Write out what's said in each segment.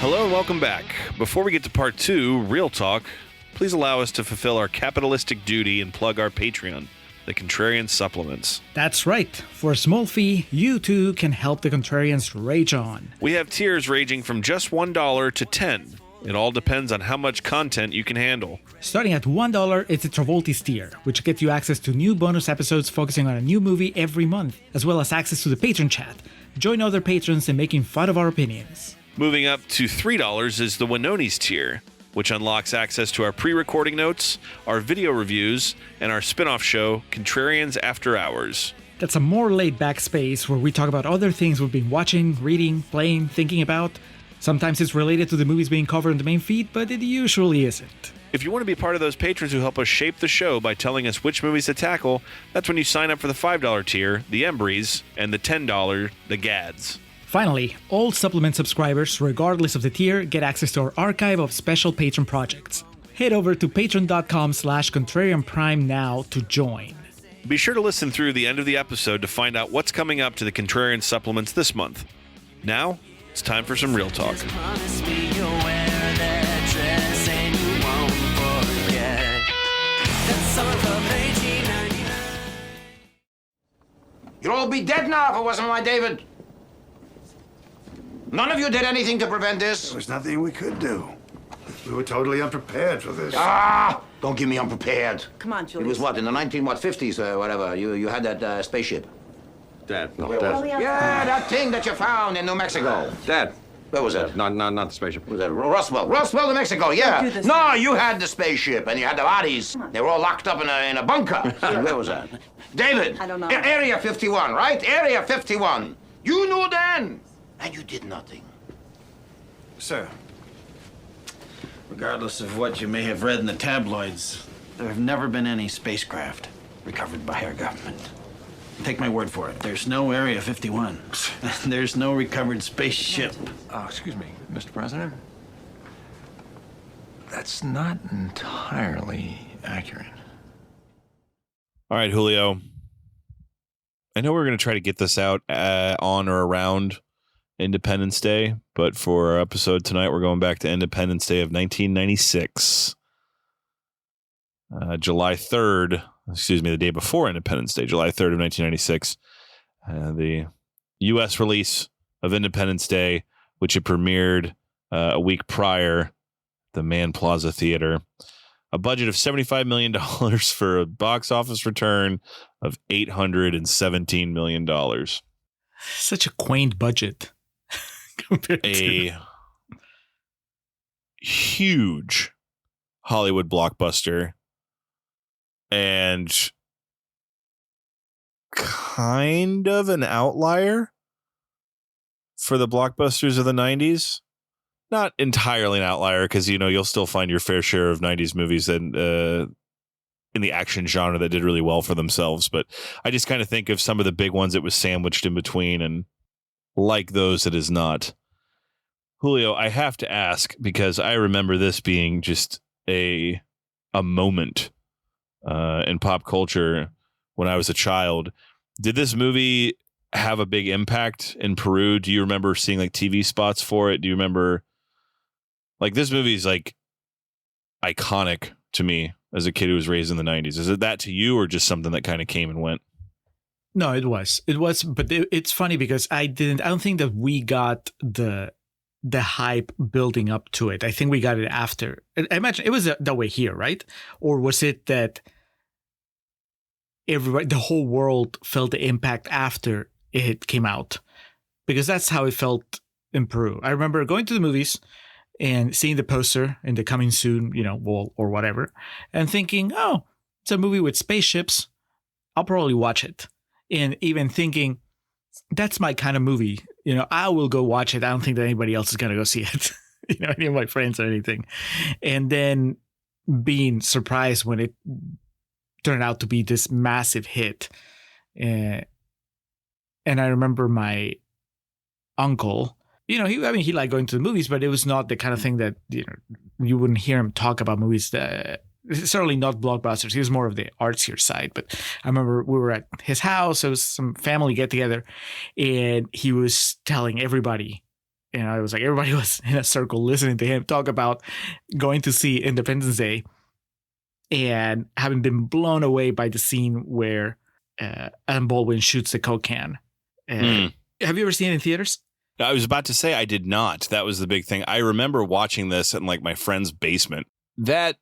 Hello and welcome back. Before we get to part 2, Real Talk, please allow us to fulfill our capitalistic duty and plug our Patreon, the Contrarian Supplements. That's right. For a small fee, you too can help the Contrarians rage on. We have tiers ranging from just $1 to $10. It all depends on how much content you can handle. Starting at $1, it's a Travoltis tier, which gets you access to new bonus episodes focusing on a new movie every month, as well as access to the patron chat. Join other patrons in making fun of our opinions. Moving up to $3 is the Winoni's tier, which unlocks access to our pre-recording notes, our video reviews, and our spin-off show, Contrarians After Hours. That's a more laid-back space where we talk about other things we've been watching, reading, playing, thinking about. Sometimes it's related to the movies being covered in the main feed, but it usually isn't. If you want to be part of those patrons who help us shape the show by telling us which movies to tackle, that's when you sign up for the $5 tier, the Embries, and the $10, the Gads. Finally, all supplement subscribers, regardless of the tier, get access to our archive of special patron projects. Head over to patreon.com/contrarianprime now to join. Be sure to listen through the end of the episode to find out what's coming up to the Contrarian Supplements this month. Now, it's time for some Real Talk. You'd all be dead now if it wasn't my David. None of you did anything to prevent this. There was nothing we could do. We were totally unprepared for this. Don't give me unprepared. Come on, Julius. It was what, in the 50s or whatever, you had that spaceship. Dad. No, Where Dad. was it? Yeah, that thing that you found in New Mexico. Dad. Where was it? Not the spaceship. Was that Roswell? Roswell, New Mexico, yeah. Don't do this. No, you had the spaceship and you had the bodies. They were all locked up in a bunker. Where was that? David. I don't know. Area 51, right? Area 51. You knew then, and you did nothing. Sir, regardless of what you may have read in the tabloids, there have never been any spacecraft recovered by our government. Take my word for it. There's no Area 51. There's no recovered spaceship. Excuse me, Mr. President. That's not entirely accurate. All right, Julio. I know we're going to try to get this out on or around Independence Day, but for our episode tonight, we're going back to Independence Day of 1996. July 3rd, the day before Independence Day, July 3rd of 1996, the U.S. release of Independence Day, which had premiered a week prior, the Mann Plaza Theater. A budget of $75 million for a box office return of $817 million. Such a quaint budget. A huge Hollywood blockbuster and kind of an outlier for the blockbusters of the 90s. Not entirely an outlier because, you'll still find your fair share of 90s movies that in the action genre that did really well for themselves. But I just kind of think of some of the big ones that was sandwiched in between, and like those, it is not. Julio, I have to ask, because I remember this being just a moment in pop culture when I was a child. Did this movie have a big impact in Peru? Do you remember seeing like TV spots for it? Do you remember, like, this movie is like iconic to me as a kid who was raised in the 90s. Is it that to you, or just something that kind of came and went? No, it was, but it's funny because I don't think that we got the hype building up to it. I think we got it after. I imagine it was that way here, right? Or was it that everybody, the whole world felt the impact after it came out? Because that's how it felt in Peru. I remember going to the movies and seeing the poster in the coming soon, wall or whatever, and thinking, oh, it's a movie with spaceships. I'll probably watch it. And even thinking, that's my kind of movie. I will go watch it. I don't think that anybody else is going to go see it. Any of my friends or anything. And then being surprised when it turned out to be this massive hit. And I remember my uncle, he liked going to the movies, but it was not the kind of thing that, you wouldn't hear him talk about movies that, certainly not blockbusters. He was more of the artsier side. But I remember we were at his house. It was some family get together, and he was telling everybody And I was like, everybody was in a circle listening to him talk about going to see Independence Day and having been blown away by the scene where Adam Baldwin shoots the Coke can. Have you ever seen it in theaters? I was about to say I did not. That was the big thing. I remember watching this in like my friend's basement. That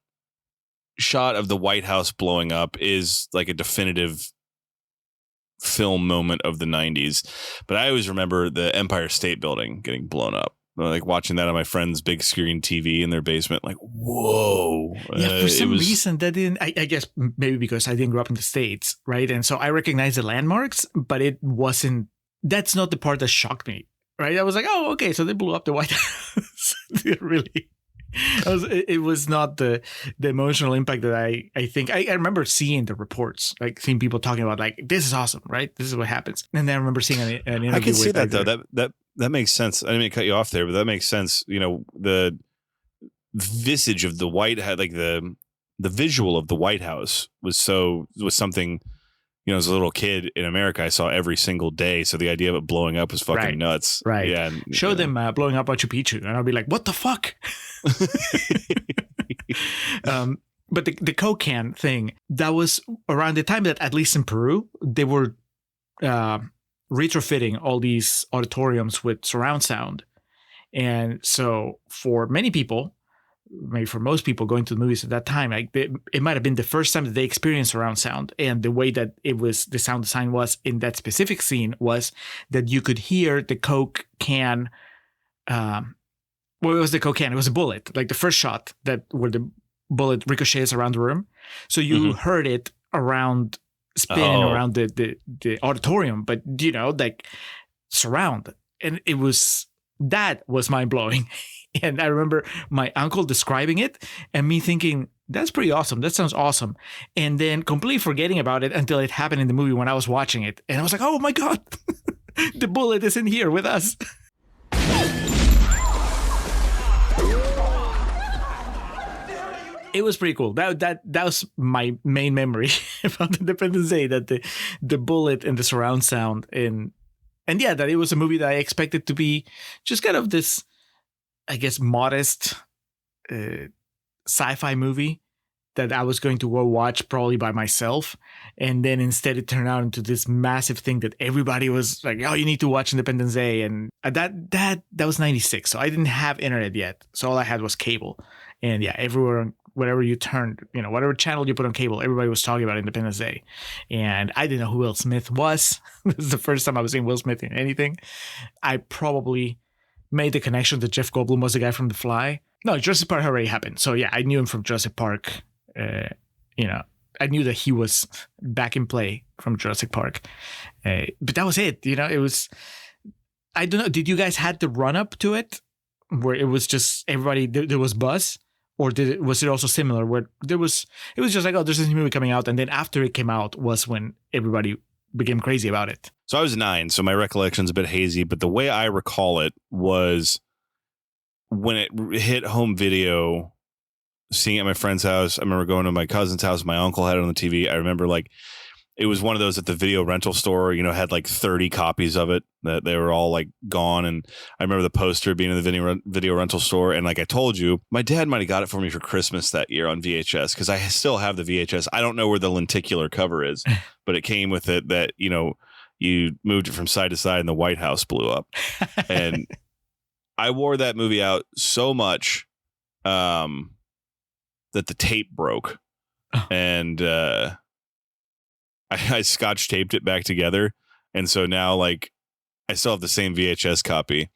shot of the White House blowing up is like a definitive film moment of the 90s. But I always remember the Empire State Building getting blown up. Like watching that on my friend's big screen TV in their basement, like, whoa. Yeah, for some reason that didn't, I guess maybe because I didn't grow up in the States, right? And so I recognize the landmarks, but it wasn't, that's not the part that shocked me, right? I was like, oh, okay, so they blew up the White House. Really? It was not the emotional impact that I think. I remember seeing the reports, like seeing people talking about like, this is awesome, right? This is what happens. And then I remember seeing an interview. I can see that though. That makes sense. I didn't mean to cut you off there, but that makes sense. You know, the visage of the White House, like the visual of the White House was something, you know, as a little kid in America, I saw every single day. So the idea of it blowing up was fucking nuts. Right. Yeah. Show them blowing up Machu Picchu, and I'll be like, what the fuck? But the Coke can thing, that was around the time that, at least in Peru, they were retrofitting all these auditoriums with surround sound. And so for many people, maybe for most people going to the movies at that time, like it might have been the first time that they experienced surround sound. And the way that it was, the sound design was in that specific scene was that you could hear the Coke can. Well, it was the Coke can. It was a bullet, like the first shot where the bullet ricochets around the room. So you heard it around, spinning around the auditorium, but you know, like surround. And that was mind blowing. And I remember my uncle describing it and me thinking, that's pretty awesome. That sounds awesome. And then completely forgetting about it until it happened in the movie when I was watching it. And I was like, oh my God, the bullet is in here with us. It was pretty cool. That was my main memory about Independence Day, that the bullet and the surround sound and yeah, that it was a movie that I expected to be just kind of this, I guess, modest sci-fi movie that I was going to go watch probably by myself. And then instead it turned out into this massive thing that everybody was like, oh, you need to watch Independence Day. And that was 96. So I didn't have internet yet. So all I had was cable. And yeah, everywhere, wherever you turned, you know, whatever channel you put on cable, everybody was talking about Independence Day. And I didn't know who Will Smith was. This is the first time I was seeing Will Smith in anything. I probably made the connection that Jeff Goldblum was the guy from The Fly. No, Jurassic Park already happened. So yeah, I knew him from Jurassic Park. You know, I knew that he was back in play from Jurassic Park. But that was it. You know, it was, I don't know. Did you guys had the run up to it where it was just everybody, there was buzz? Or was it also similar where it was just like, oh, there's this movie coming out. And then after it came out was when everybody became crazy about it. So I was 9, so my recollection's a bit hazy, but the way I recall it was when it hit home video, seeing it at my friend's house. I remember going to my cousin's house. My uncle had it on the TV. I remember like it was one of those at the video rental store, you know, had like 30 copies of it that they were all like gone. And I remember the poster being in the video rental store. And like I told you, my dad might have got it for me for Christmas that year on VHS because I still have the VHS. I don't know where the lenticular cover is, but it came with it that, you know, you moved it from side to side and the White House blew up. And I wore that movie out so much that the tape broke. And I scotch taped it back together. And so now like I still have the same VHS copy.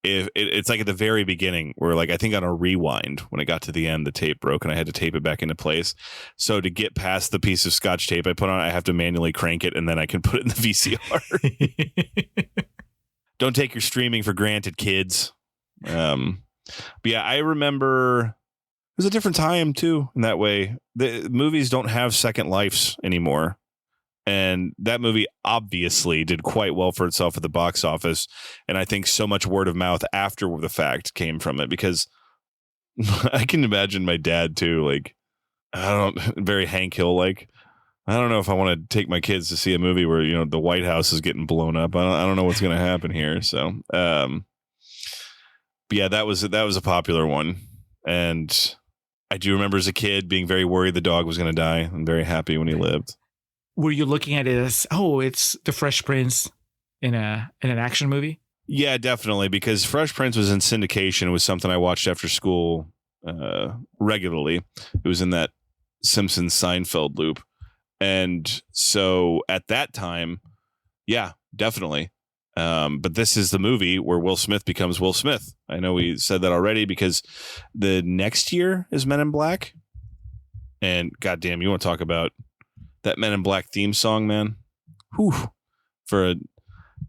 It's like at the very beginning where like I think on a rewind when it got to the end, the tape broke and I had to tape it back into place. So to get past the piece of scotch tape I put on, I have to manually crank it and then I can put it in the VCR. Don't take your streaming for granted, kids. But yeah, I remember it was a different time too in that way. The movies don't have second lives anymore. And that movie obviously did quite well for itself at the box office. And I think so much word of mouth after the fact came from it because I can imagine my dad too. Like, very Hank Hill, like, I don't know if I want to take my kids to see a movie where, you know, the White House is getting blown up. I don't know what's going to happen here. So, Yeah, that was a popular one. And I do remember as a kid being very worried the dog was going to die and very happy when he lived. Were you looking at it as, oh, it's the Fresh Prince in an action movie? Yeah, definitely, because Fresh Prince was in syndication. It was something I watched after school regularly. It was in that Simpsons Seinfeld loop. And so at that time, yeah, definitely. But this is the movie where Will Smith becomes Will Smith. I know we said that already because the next year is Men in Black. And goddamn, you want to talk about that Men in Black theme song, man? Whew. For a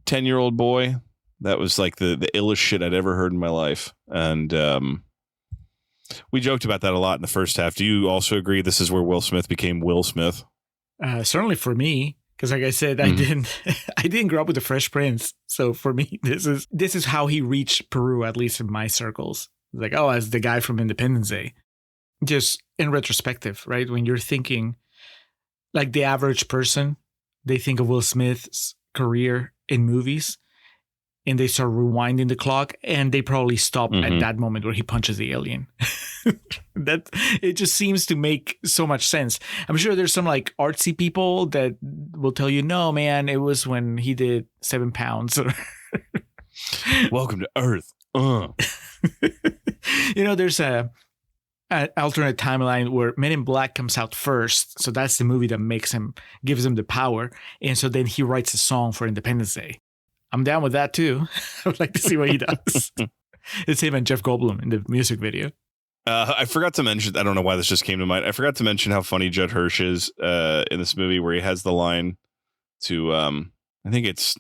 10-year-old boy, that was like the illest shit I'd ever heard in my life. And we joked about that a lot in the first half. Do you also agree this is where Will Smith became Will Smith? Certainly for me, because like I said, I didn't grow up with the Fresh Prince. So for me, this is how he reached Peru, at least in my circles. Like, oh, as the guy from Independence Day. Just in retrospective, right? When you're thinking like the average person, they think of Will Smith's career in movies and they start rewinding the clock and they probably stop at that moment where he punches the alien. That it just seems to make so much sense. I'm sure there's some like artsy people that will tell you, no, man, it was when he did 7 pounds. Welcome to Earth. There's an alternate timeline where Men in Black comes out first. So that's the movie that gives him the power. And so then he writes a song for Independence Day. I'm down with that too. I would like to see what he does. It's him and Jeff Goldblum in the music video. I forgot to mention, I don't know why this just came to mind. I forgot to mention how funny Judd Hirsch is in this movie where he has the line to, I think it's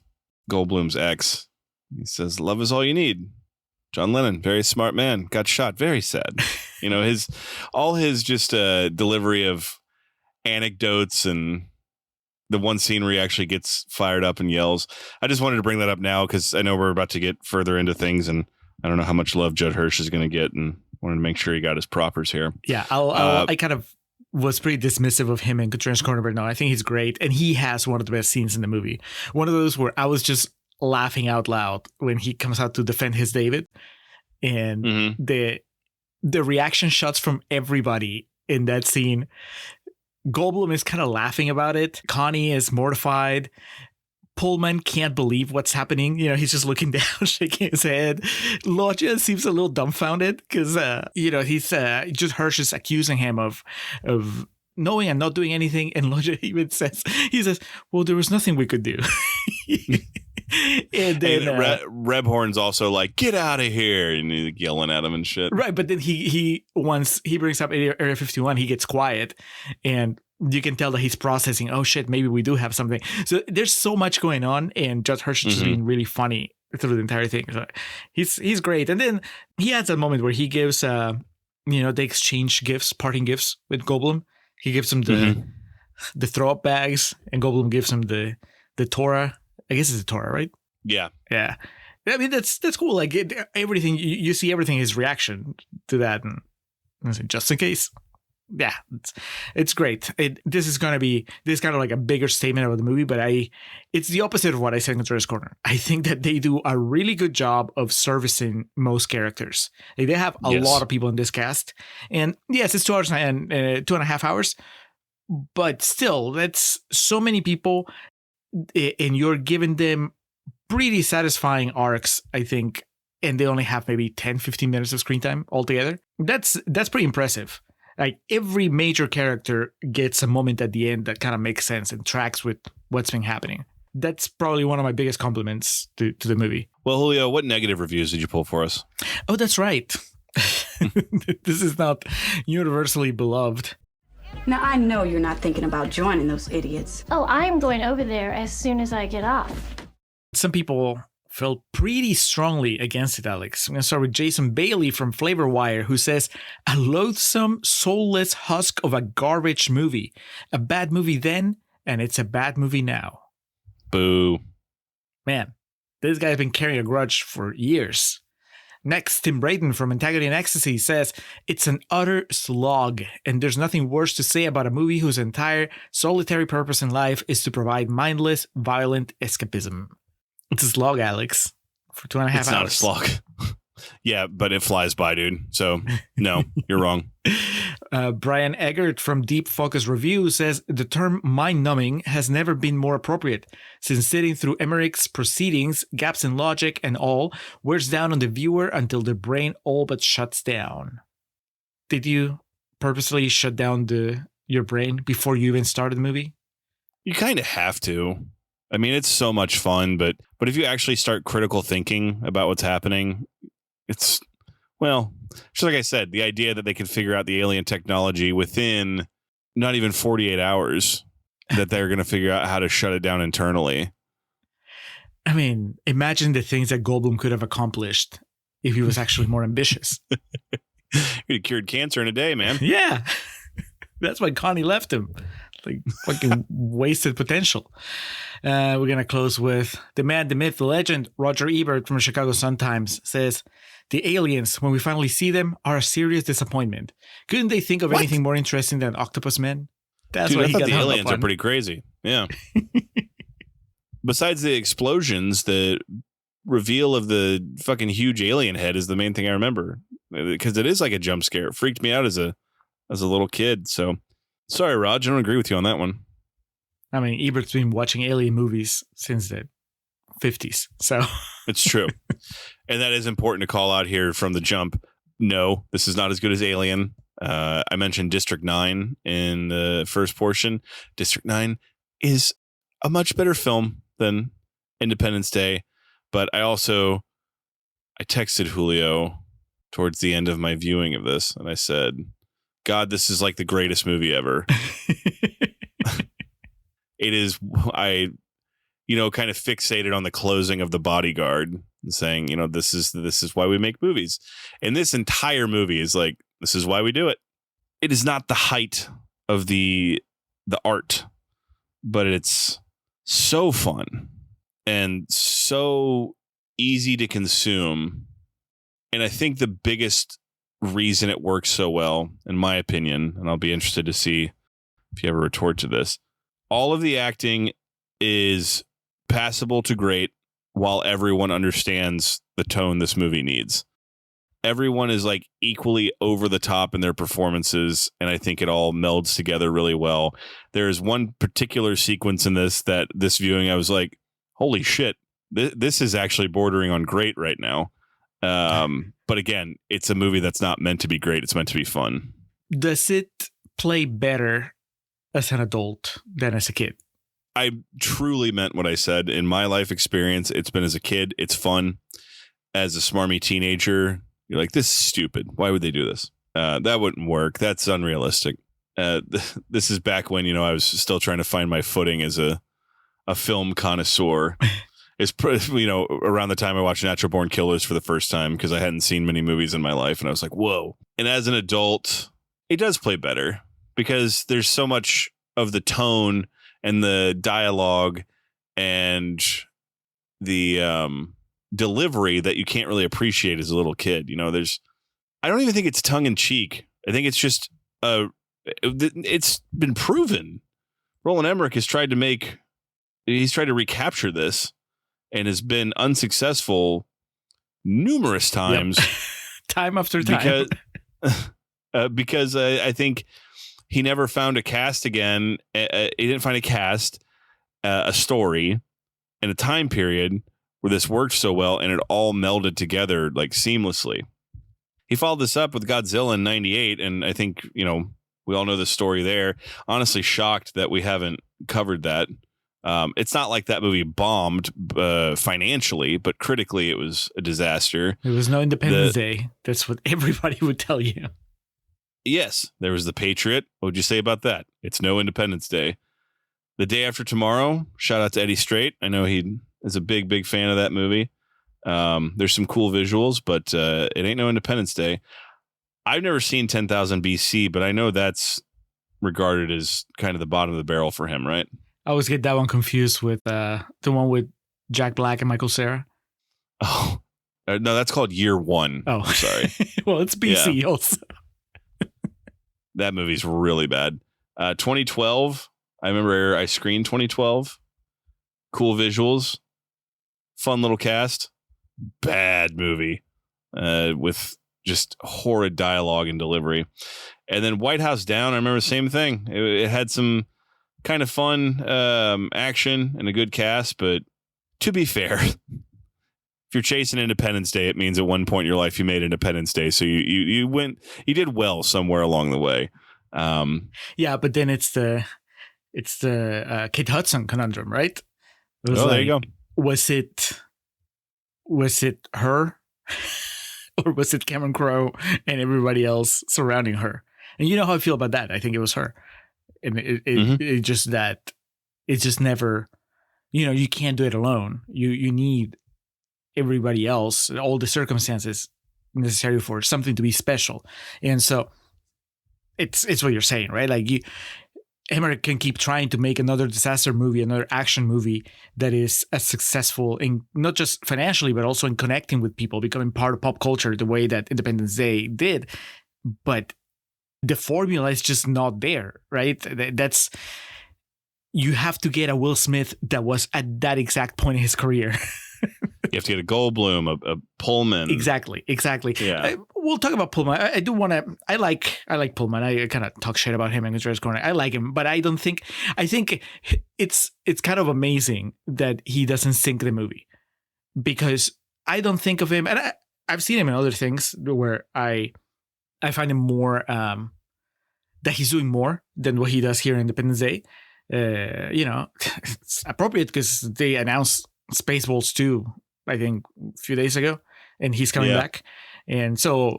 Goldblum's ex. He says, "Love is all you need." John Lennon, very smart man, got shot. Very sad. His just delivery of anecdotes and the one scene where he actually gets fired up and yells. I just wanted to bring that up now because I know we're about to get further into things and I don't know how much love Judd Hirsch is going to get and wanted to make sure he got his propers here. Yeah, I kind of was pretty dismissive of him in Katrina's Corner, but no, I think he's great. And he has one of the best scenes in the movie. One of those where I was just laughing out loud when he comes out to defend his David. And the reaction shots from everybody in that scene. Goldblum is kind of laughing about it. Connie is mortified. Pullman can't believe what's happening. He's just looking down, shaking his head. Lodge seems a little dumbfounded because, he's just Hirsch is accusing him of knowing and not doing anything. And Lodge even says, well, there was nothing we could do. And then Rebhorn's also like, get out of here, and he's yelling at him and shit. Right, but then he once he brings up Area 51, he gets quiet, and you can tell that he's processing. Oh shit, maybe we do have something. So there's so much going on, and Judd Hirsch is just being really funny through the entire thing. So he's great, and then he has a moment where he gives they exchange gifts, parting gifts with Goldblum. He gives him the throw up bags, and Goldblum gives him the Torah. I guess it's a Torah, right? Yeah. Yeah. I mean, that's cool. Like everything, you see everything, his reaction to that. And just in case. Yeah, it's great. This is kind of like a bigger statement about the movie, but it's the opposite of what I said in Controller's Corner. I think that they do a really good job of servicing most characters. Like, they have a lot of people in this cast. And yes, it's 2 hours and 2.5 hours, but still, that's so many people. And you're giving them pretty satisfying arcs, I think, and they only have maybe 10, 15 minutes of screen time altogether. That's pretty impressive. Like, every major character gets a moment at the end that kind of makes sense and tracks with what's been happening. That's probably one of my biggest compliments to the movie. Well, Julio, what negative reviews did you pull for us? Oh, that's right. This is not universally beloved. Now, I know you're not thinking about joining those idiots. Oh, I'm going over there as soon as I get off. Some people felt pretty strongly against it, Alex. I'm going to start with Jason Bailey from Flavor Wire, who says, a loathsome, soulless husk of a garbage movie. A bad movie then, and it's a bad movie now. Boo. Man, this guy's been carrying a grudge for years. Next, Tim Braden from Integrity and Ecstasy says, it's an utter slog, and there's nothing worse to say about a movie whose entire solitary purpose in life is to provide mindless, violent escapism. It's a slog, Alex, for 2.5 hours. It's not a slog. Yeah, but it flies by, dude. So no, you're wrong. Brian Eggert from Deep Focus Review says the term mind-numbing has never been more appropriate, since sitting through Emmerich's proceedings, gaps in logic and all, wears down on the viewer until the brain all but shuts down. Did you purposely shut down your brain before you even started the movie? You kind of have to. I mean, it's so much fun, but if you actually start critical thinking about what's happening, it's, well, just like I said, the idea that they can figure out the alien technology within not even 48 hours, that they're going to figure out how to shut it down internally. I mean, imagine the things that Goldblum could have accomplished if he was actually more ambitious. He'd have cured cancer in a day, man. Yeah. That's why Connie left him. Like fucking wasted potential. We're going to close with the man, the myth, the legend. Roger Ebert from Chicago Sun-Times says, the aliens, when we finally see them, are a serious disappointment. Couldn't they think of anything more interesting than octopus men? That's Dude, what I he thought got the hung up aliens on. are pretty crazy. Yeah. Besides the explosions, the reveal of the fucking huge alien head is the main thing I remember, because it is like a jump scare. It freaked me out as a little kid. So sorry, Raj, I don't agree with you on that one. I mean, Ebert's been watching alien movies since the 50s. So it's true. And that is important to call out here from the jump. No, this is not as good as Alien. I mentioned District 9 in the first portion. District 9 is a much better film than Independence Day. But I texted Julio towards the end of my viewing of this, and I said, God, this is like the greatest movie ever. It is, kind of fixated on the closing of The Bodyguard and saying, this is why we make movies. And this entire movie is like, this is why we do it. It is not the height of the art, but it's so fun and so easy to consume. And I think the biggest reason it works so well, in my opinion, and I'll be interested to see if you ever retort to this, all of the acting is passable to great while everyone understands the tone this movie needs. Everyone is like equally over the top in their performances, and I think it all melds together really well. There is one particular sequence in this viewing, I was like, holy shit, this is actually bordering on great right now. But again, it's a movie that's not meant to be great. It's meant to be fun. Does it play better as an adult than as a kid? I truly meant what I said. In my life experience, it's been as a kid. It's fun. As a smarmy teenager, you're like, this is stupid. Why would they do this? That wouldn't work. That's unrealistic. This is back when, I was still trying to find my footing as a film connoisseur. It's, around the time I watched Natural Born Killers for the first time, because I hadn't seen many movies in my life. And I was like, whoa. And as an adult, it does play better because there's so much of the tone and the dialogue and the delivery that you can't really appreciate as a little kid. I don't even think it's tongue in cheek. I think it's just, it's been proven. Roland Emmerich has tried to recapture this and has been unsuccessful numerous times. Yep. Time after time. Because I think he never found a cast again. He didn't find a cast, a story, and a time period where this worked so well and it all melded together like seamlessly. He followed this up with Godzilla in 98, and I think, we all know the story there. Honestly shocked that we haven't covered that. It's not like that movie bombed financially, but critically it was a disaster. There was no Independence Day. That's what everybody would tell you. Yes, there was The Patriot. What would you say about that? It's no Independence Day. The Day After Tomorrow, shout out to Eddie Strait. I know he is a big, big fan of that movie. There's some cool visuals, but it ain't no Independence Day. I've never seen 10,000 BC, but I know that's regarded as kind of the bottom of the barrel for him, right? I always get that one confused with the one with Jack Black and Michael Cera. Oh, no, that's called Year One. Oh, I'm sorry. Well, it's BC also. That movie's really bad. 2012. I remember I screened 2012. Cool visuals. Fun little cast. Bad movie. with just horrid dialogue and delivery. And then White House Down, I remember the same thing. It had some kind of fun action and a good cast, but to be fair, if you're chasing Independence Day, it means at one point in your life you made Independence Day, so you did well somewhere along the way. Yeah, but then it's the Kate Hudson conundrum, right? It was there you go. Was it her, or was it Cameron Crowe and everybody else surrounding her? And you know how I feel about that. I think it was her, and it just that it's just never, you can't do it alone. You need everybody else, all the circumstances necessary for something to be special, and so it's what you're saying, right? Like Emmerich can keep trying to make another disaster movie, another action movie that is as successful in not just financially, but also in connecting with people, becoming part of pop culture the way that Independence Day did. But the formula is just not there, right? That's, you have to get a Will Smith that was at that exact point in his career. You have to get a Goldblum, a Pullman. Exactly. Yeah. We'll talk about Pullman. I do want to. I like Pullman. I kind of talk shit about him in Conspiracy Corner. I like him, but I think it's kind of amazing that he doesn't sink the movie, because I don't think of him, and I've seen him in other things where I find him more that he's doing more than what he does here in Independence Day. It's appropriate because they announced Spaceballs 2, I think, a few days ago, and he's coming back. And so,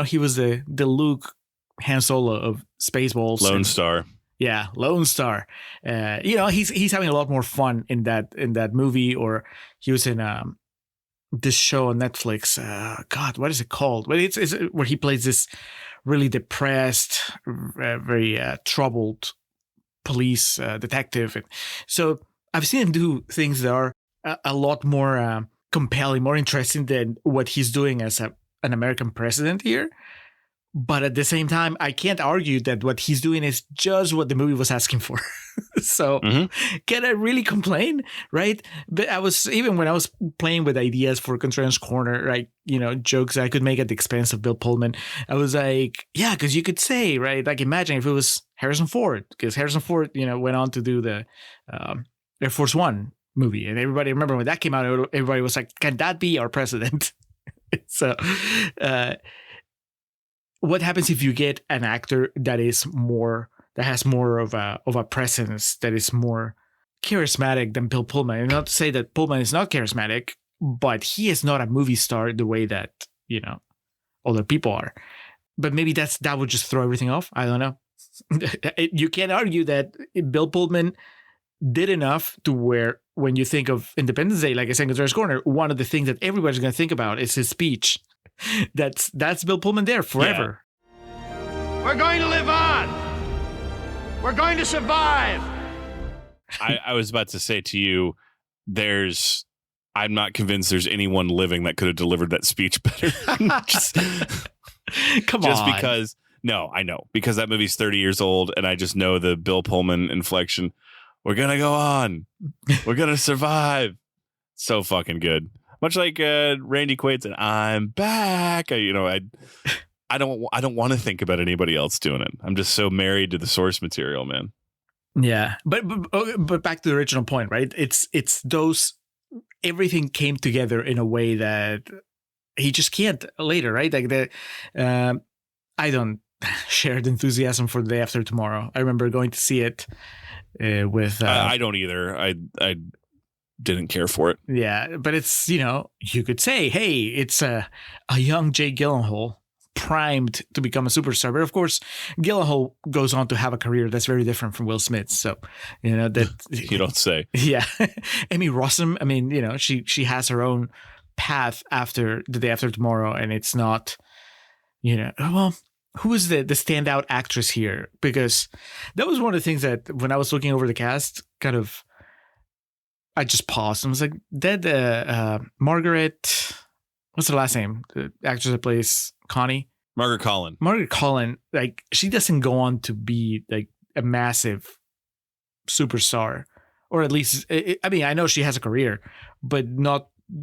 he was the Luke Han Solo of Spaceballs. Lone Star. Yeah, Lone Star. He's having a lot more fun in that movie, or he was in this show on Netflix. God, what is it called? Well, it's where he plays this really depressed, very troubled police detective. And so I've seen him do things that are a lot more compelling, more interesting than what he's doing as an American president here. But at the same time, I can't argue that what he's doing is just what the movie was asking for. So can I really complain? Right? But when I was playing with ideas for Contrarian's Corner, right? Jokes I could make at the expense of Bill Pullman. I was like, yeah, because you could say, right? Like, imagine if it was Harrison Ford, because Harrison Ford, went on to do the Air Force One movie, and everybody, remember when that came out, everybody was like, can that be our president? So what happens if you get an actor that has more of a presence, that is more charismatic than Bill Pullman? And not to say that Pullman is not charismatic, but he is not a movie star the way that other people are. But maybe that would just throw everything off. I don't know. You can't argue that Bill Pullman did enough to where, when you think of Independence Day, like I said in Contrarian's Corner, one of the things that everybody's going to think about is his speech. That's Bill Pullman there forever. Yeah. We're going to live on. We're going to survive. I was about to say to you, I'm not convinced there's anyone living that could have delivered that speech better. Come on. Just because, no, I know, because that movie's 30 years old, and I just know the Bill Pullman inflection. We're going to go on. We're going to survive. So fucking good. Much like Randy Quaid said, I'm back. I don't want to think about anybody else doing it. I'm just so married to the source material, man. Yeah. But back to the original point, right? It's those, everything came together in a way that he just can't later, right? Like I don't share the enthusiasm for The Day After Tomorrow. I remember going to see it with I don't either. I didn't care for it. Yeah, but it's, you could say, hey, it's a young Jake Gyllenhaal primed to become a superstar. But of course, Gyllenhaal goes on to have a career that's very different from Will Smith's. So, that you don't say. Yeah. Amy Rossum, I mean, she has her own path after The Day After Tomorrow, and it's not, well, who is the standout actress here? Because that was one of the things that when I was looking over the cast, kind of, I just paused and was like, Margaret, what's her last name? The actress that plays Connie? Margaret Collin. Margaret Collin, like, she doesn't go on to be like a massive superstar, or at least, I mean, I know she has a career, but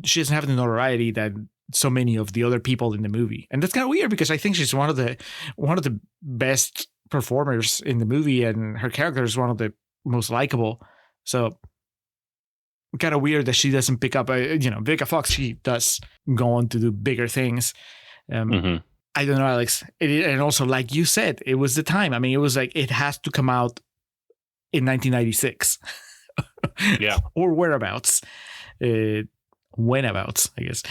she doesn't have the notoriety that so many of the other people in the movie. And that's kind of weird because I think she's one of the best performers in the movie, and her character is one of the most likable. So kind of weird that she doesn't pick up. Vivica Fox, she does go on to do bigger things. I don't know, Alex. And also, like you said, it was the time. I mean, it was like it has to come out in 1996. Yeah. Or whereabouts. Whenabouts, I guess.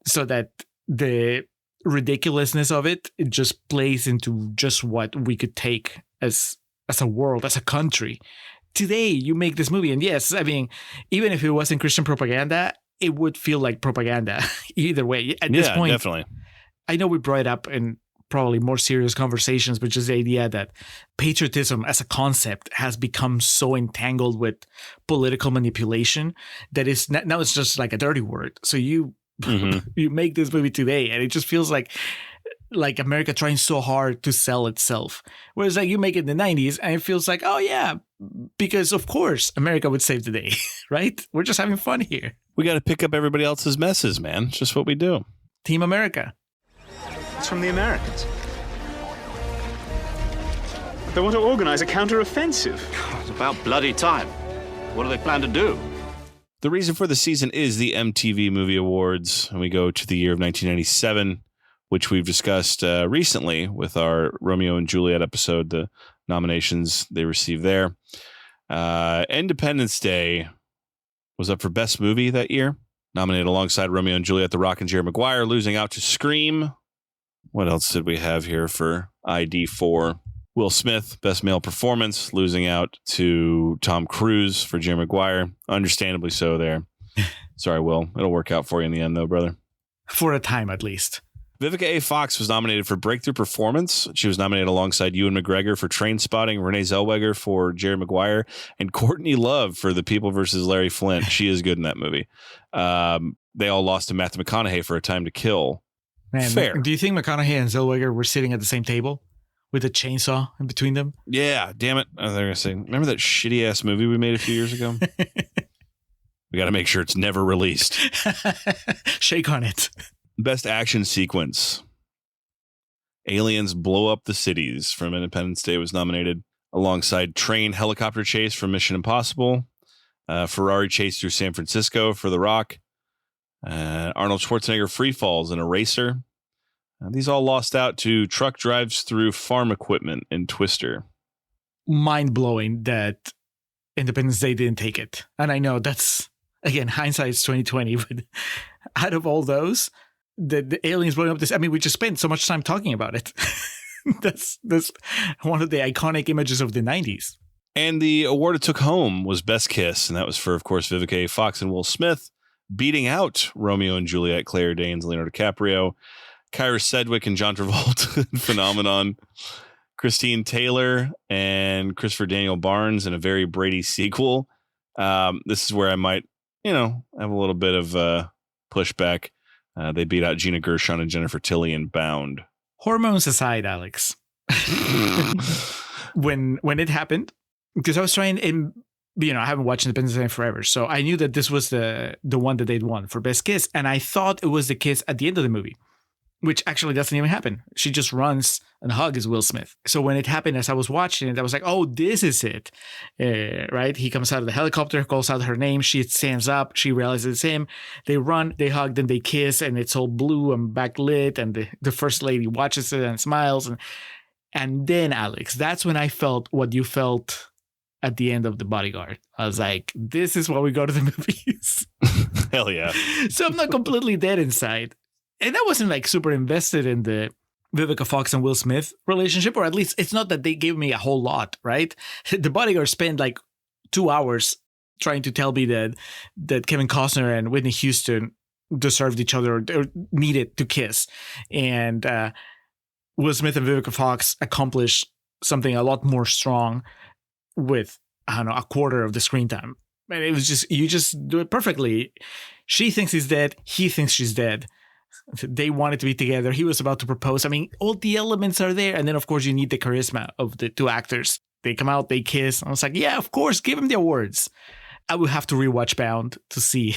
So that the ridiculousness of it just plays into just what we could take as a world, as a country. Today, you make this movie, and yes, I mean, even if it wasn't Christian propaganda, it would feel like propaganda either way. At this point, definitely. I know we brought it up in probably more serious conversations, but just the idea that patriotism as a concept has become so entangled with political manipulation that is now it's just like a dirty word. So you make this movie today, and it just feels like America trying so hard to sell itself. Whereas like you make it in the 90s, and it feels like, oh yeah, because of course America would save the day, right? We're just having fun here. We got to pick up everybody else's messes, man. It's just what we do. Team America. It's from the Americans. They want to organize a counter-offensive. It's about bloody time. What do they plan to do? The reason for the season is the MTV Movie Awards, and we go to the year of 1997, which we've discussed recently with our Romeo and Juliet episode, the nominations they received there. Independence Day was up for Best Movie that year, nominated alongside Romeo and Juliet, The Rock and Jerry Maguire, losing out to Scream. What else did we have here for ID4? Will Smith, Best Male Performance, losing out to Tom Cruise for Jerry Maguire. Understandably so there. Sorry, Will. It'll work out for you in the end, though, brother. For a time, at least. Vivica A. Fox was nominated for Breakthrough Performance. She was nominated alongside Ewan McGregor for Trainspotting, Renee Zellweger for Jerry Maguire, and Courtney Love for The People vs. Larry Flint. She is good in that movie. They all lost to Matthew McConaughey for A Time to Kill. Man, fair. Do you think McConaughey and Zellweger were sitting at the same table with a chainsaw in between them? Yeah, damn it. I was going to say, remember that shitty ass movie we made a few years ago? We got to make sure it's never released. Shake on it. Best action sequence. Aliens Blow Up the Cities from Independence Day was nominated alongside Train Helicopter Chase from Mission Impossible. Ferrari Chase Through San Francisco for The Rock. Arnold Schwarzenegger Free Falls in Eraser. These all lost out to Truck Drives Through Farm Equipment in Twister. Mind-blowing that Independence Day didn't take it. And I know that's, again, hindsight's 2020, but out of all those, the aliens blowing up this, I mean, we just spent so much time talking about it. that's one of the iconic images of the 90s. And the award it took home was Best Kiss, and that was for, of course, Vivica A. Fox and Will Smith, beating out Romeo and Juliet, Claire Danes, Leonardo DiCaprio, Kyra Sedgwick and John Travolta in Phenomenon, Christine Taylor and Christopher Daniel Barnes in a very Brady sequel. This is where I might, have a little bit of pushback. They beat out Gina Gershon and Jennifer Tilly in Bound. Hormones aside, Alex. when it happened, because I was trying in, I haven't watched Independence Day forever, so I knew that this was the one that they'd won for Best Kiss, and I thought it was the kiss at the end of the movie, which actually doesn't even happen. She just runs and hugs Will Smith. So when it happened, as I was watching it, I was like, oh, this is it, right? He comes out of the helicopter, calls out her name, she stands up, she realizes it's him, they run, they hug, then they kiss, and it's all blue and backlit, and the first lady watches it and smiles, and then, Alex, that's when I felt what you felt at the end of The Bodyguard. I was like, this is why we go to the movies. Hell yeah. So I'm not completely dead inside. And I wasn't like super invested in the Vivica Fox and Will Smith relationship, or at least it's not that they gave me a whole lot, right? The Bodyguard spent like 2 hours trying to tell me that Kevin Costner and Whitney Houston deserved each other or needed to kiss. And Will Smith and Vivica Fox accomplished something a lot more strong with, I don't know, a quarter of the screen time. And it was just, you just do it perfectly. She thinks he's dead. He thinks she's dead. They wanted to be together. He was about to propose. I mean, all the elements are there. And then, of course, you need the charisma of the two actors. They come out, they kiss. I was like, yeah, of course, give him the awards. I will have to rewatch Bound to see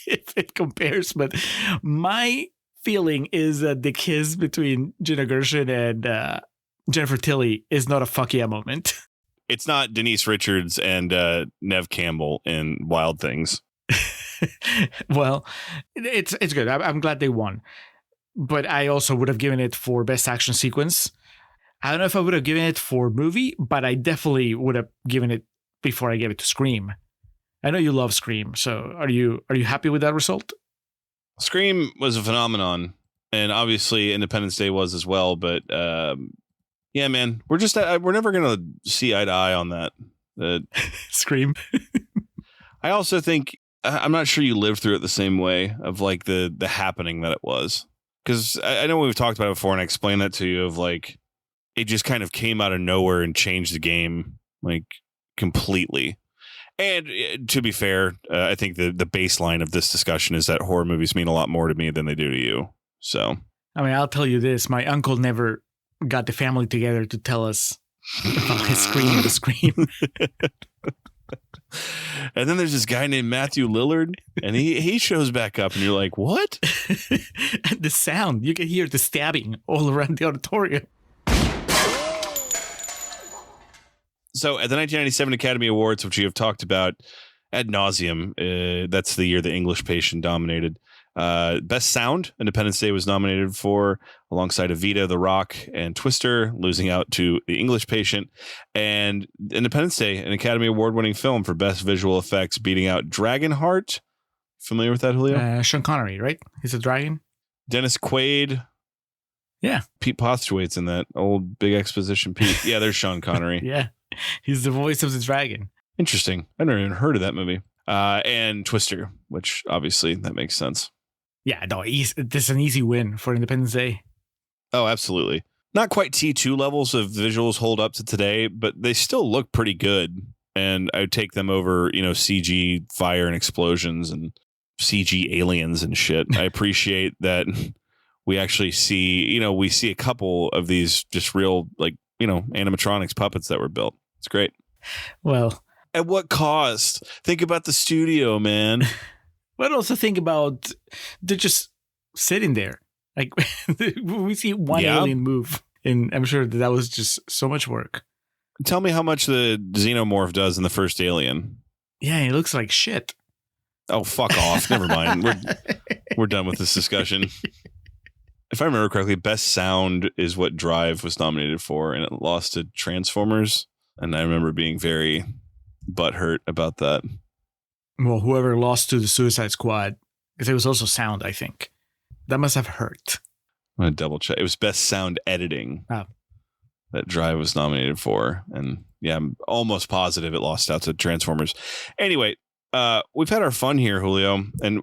if it compares. But my feeling is that the kiss between Gina Gershon and Jennifer Tilly is not a fuck yeah moment. It's not Denise Richards and Nev Campbell in Wild Things. Well, it's good. I'm glad they won. But I also would have given it for best action sequence. I don't know if I would have given it for movie, but I definitely would have given it before I gave it to Scream. I know you love Scream, so are you happy with that result? Scream was a phenomenon, and obviously Independence Day was as well. But yeah, man, we're never gonna see eye to eye on that. Scream. I also think I'm not sure you lived through it the same way of like the happening that it was, because I know we've talked about it before, and I explained that to you of like it just kind of came out of nowhere and changed the game like completely. And to be fair, I think the baseline of this discussion is that horror movies mean a lot more to me than they do to you. So, I mean, I'll tell you this: my uncle never got the family together to tell us about his Scream. And then there's this guy named Matthew Lillard, and he shows back up, and you're like, what? And the sound, you can hear the stabbing all around the auditorium. So at the 1997 Academy Awards, which you have talked about ad nauseum, that's the year The English Patient dominated. Best Sound, Independence Day was nominated for, alongside Evita, The Rock, and Twister, losing out to The English Patient. And Independence Day, an Academy Award-winning film for Best Visual Effects, beating out Dragonheart. Familiar with that, Julio? Sean Connery, right? He's a dragon. Dennis Quaid. Yeah. Pete Postlethwaite's in that old Big Exposition Pete. Yeah, there's Sean Connery. Yeah. He's the voice of the dragon. Interesting. I never even heard of that movie. And Twister, which obviously that makes sense. Yeah, no, this is an easy win for Independence Day. Oh, absolutely. Not quite T2 levels of visuals hold up to today, but they still look pretty good. And I would take them over, CG fire and explosions and CG aliens and shit. I appreciate that we actually see, we see a couple of these just real, animatronics puppets that were built. It's great. Well, at what cost? Think about the studio, man. But also think about they're just sitting there. Like we see one alien move, and I'm sure that was just so much work. Tell me how much the xenomorph does in the first Alien. Yeah, he looks like shit. Oh, fuck off. Never mind. We're done with this discussion. If I remember correctly, Best Sound is what Drive was nominated for, and it lost to Transformers. And I remember being very butthurt about that. Well, whoever lost to the Suicide Squad, because it was also sound, I think. That must have hurt. I'm going to double check. It was Best Sound Editing that Drive was nominated for. And yeah, I'm almost positive it lost out to Transformers. Anyway, we've had our fun here, Julio. And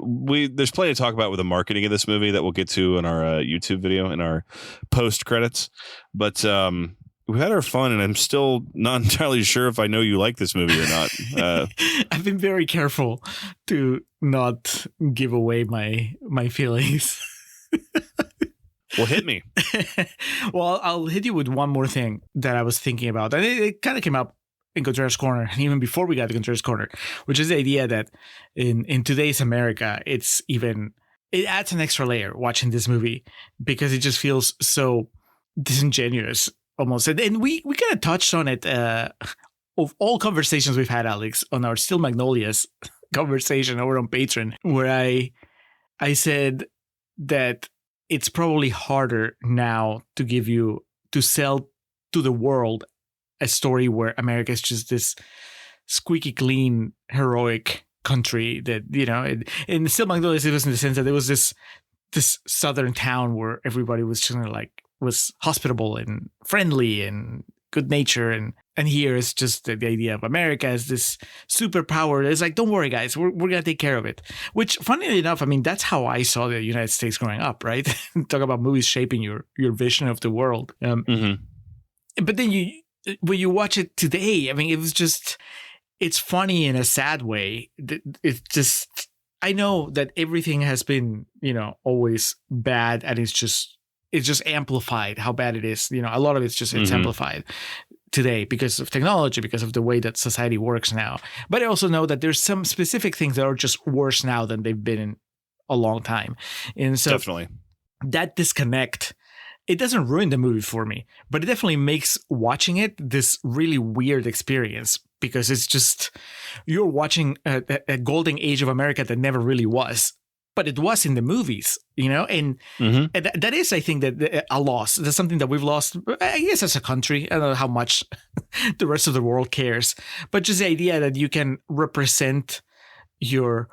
there's plenty to talk about with the marketing of this movie that we'll get to in our YouTube video, in our post credits. But we've had our fun, and I'm still not entirely sure if I know you like this movie or not. I've been very careful to not give away my feelings. Well, hit me. Well, I'll hit you with one more thing that I was thinking about. And it kind of came up in Contreras Corner, and even before we got to Contreras Corner, which is the idea that in today's America, it adds an extra layer watching this movie because it just feels so disingenuous almost. And we kind of touched on it of all conversations we've had, Alex, on our Still Magnolias conversation over on Patreon, where I said that it's probably harder now to sell to the world a story where America is just this squeaky clean, heroic country that, in Still Magnolias, it was in the sense that there was this southern town where everybody was just was hospitable and friendly and good nature, and here is just the idea of America as this superpower. It's like, don't worry, guys, we're gonna take care of it. Which, funnily enough, I mean, that's how I saw the United States growing up, right? Talk about movies shaping your vision of the world. But then when you watch it today, I mean, it was just, it's funny in a sad way. It's just, I know that everything has been, always bad, and it's just amplified how bad it is. A lot of it's just amplified today because of technology, because of the way that society works now. But I also know that there's some specific things that are just worse now than they've been in a long time. And so definitely. that disconnect, it doesn't ruin the movie for me, but it definitely makes watching it this really weird experience, because it's just, you're watching a golden age of America that never really was, but it was in the movies, and, and that is, I think, that a loss. That's something that we've lost, I guess, as a country. I don't know how much the rest of the world cares, but just the idea that you can represent your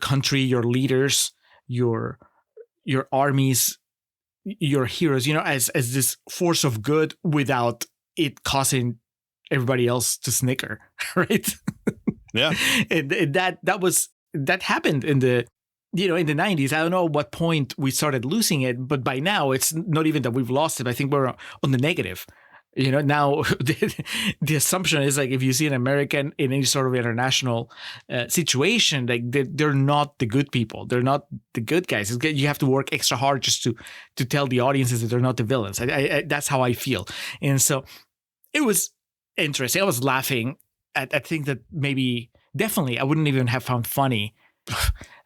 country, your leaders, your armies, your heroes, as this force of good without it causing everybody else to snicker, right? Yeah. and that happened in the in the 90s. I don't know at what point we started losing it, but by now it's not even that we've lost it. I think we're on the negative. Now the assumption is, like, if you see an American in any sort of international situation, like, they're not the good people. They're not the good guys. You have to work extra hard just to tell the audiences that they're not the villains. I that's how I feel. And so it was interesting. I was laughing at things that definitely I wouldn't even have found funny,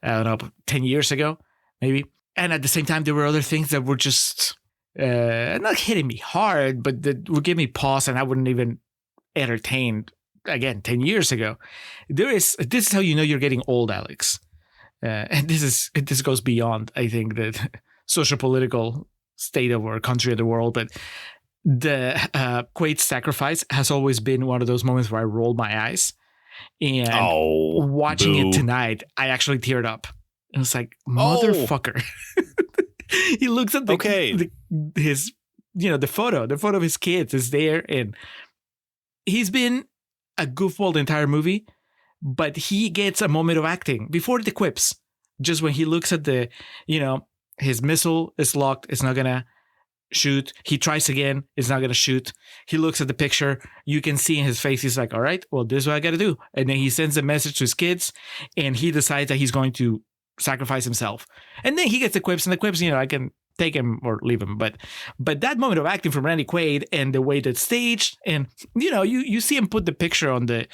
I don't know, 10 years ago, maybe. And at the same time, there were other things that were just not hitting me hard, but that would give me pause, and I wouldn't even entertain again 10 years ago. This is how you know you're getting old, Alex. And this goes beyond, I think, the socio-political state of our country or the world, but the Quaid's sacrifice has always been one of those moments where I rolled my eyes. And watching it tonight, I actually teared up. It was like, motherfucker. He looks at his the photo of his kids is there, and he's been a goofball the entire movie, but he gets a moment of acting before the quips. Just when he looks at the, his missile is locked, it's not gonna shoot. He tries again, it's not gonna shoot. He looks at the picture, you can see in his face, he's like, all right, well, this is what I gotta do. And then he sends a message to his kids, and he decides that he's going to sacrifice himself. And then he gets the quips, and the quips, I can take him or leave him. But that moment of acting from Randy Quaid, and the way that's staged, and you see him put the picture on the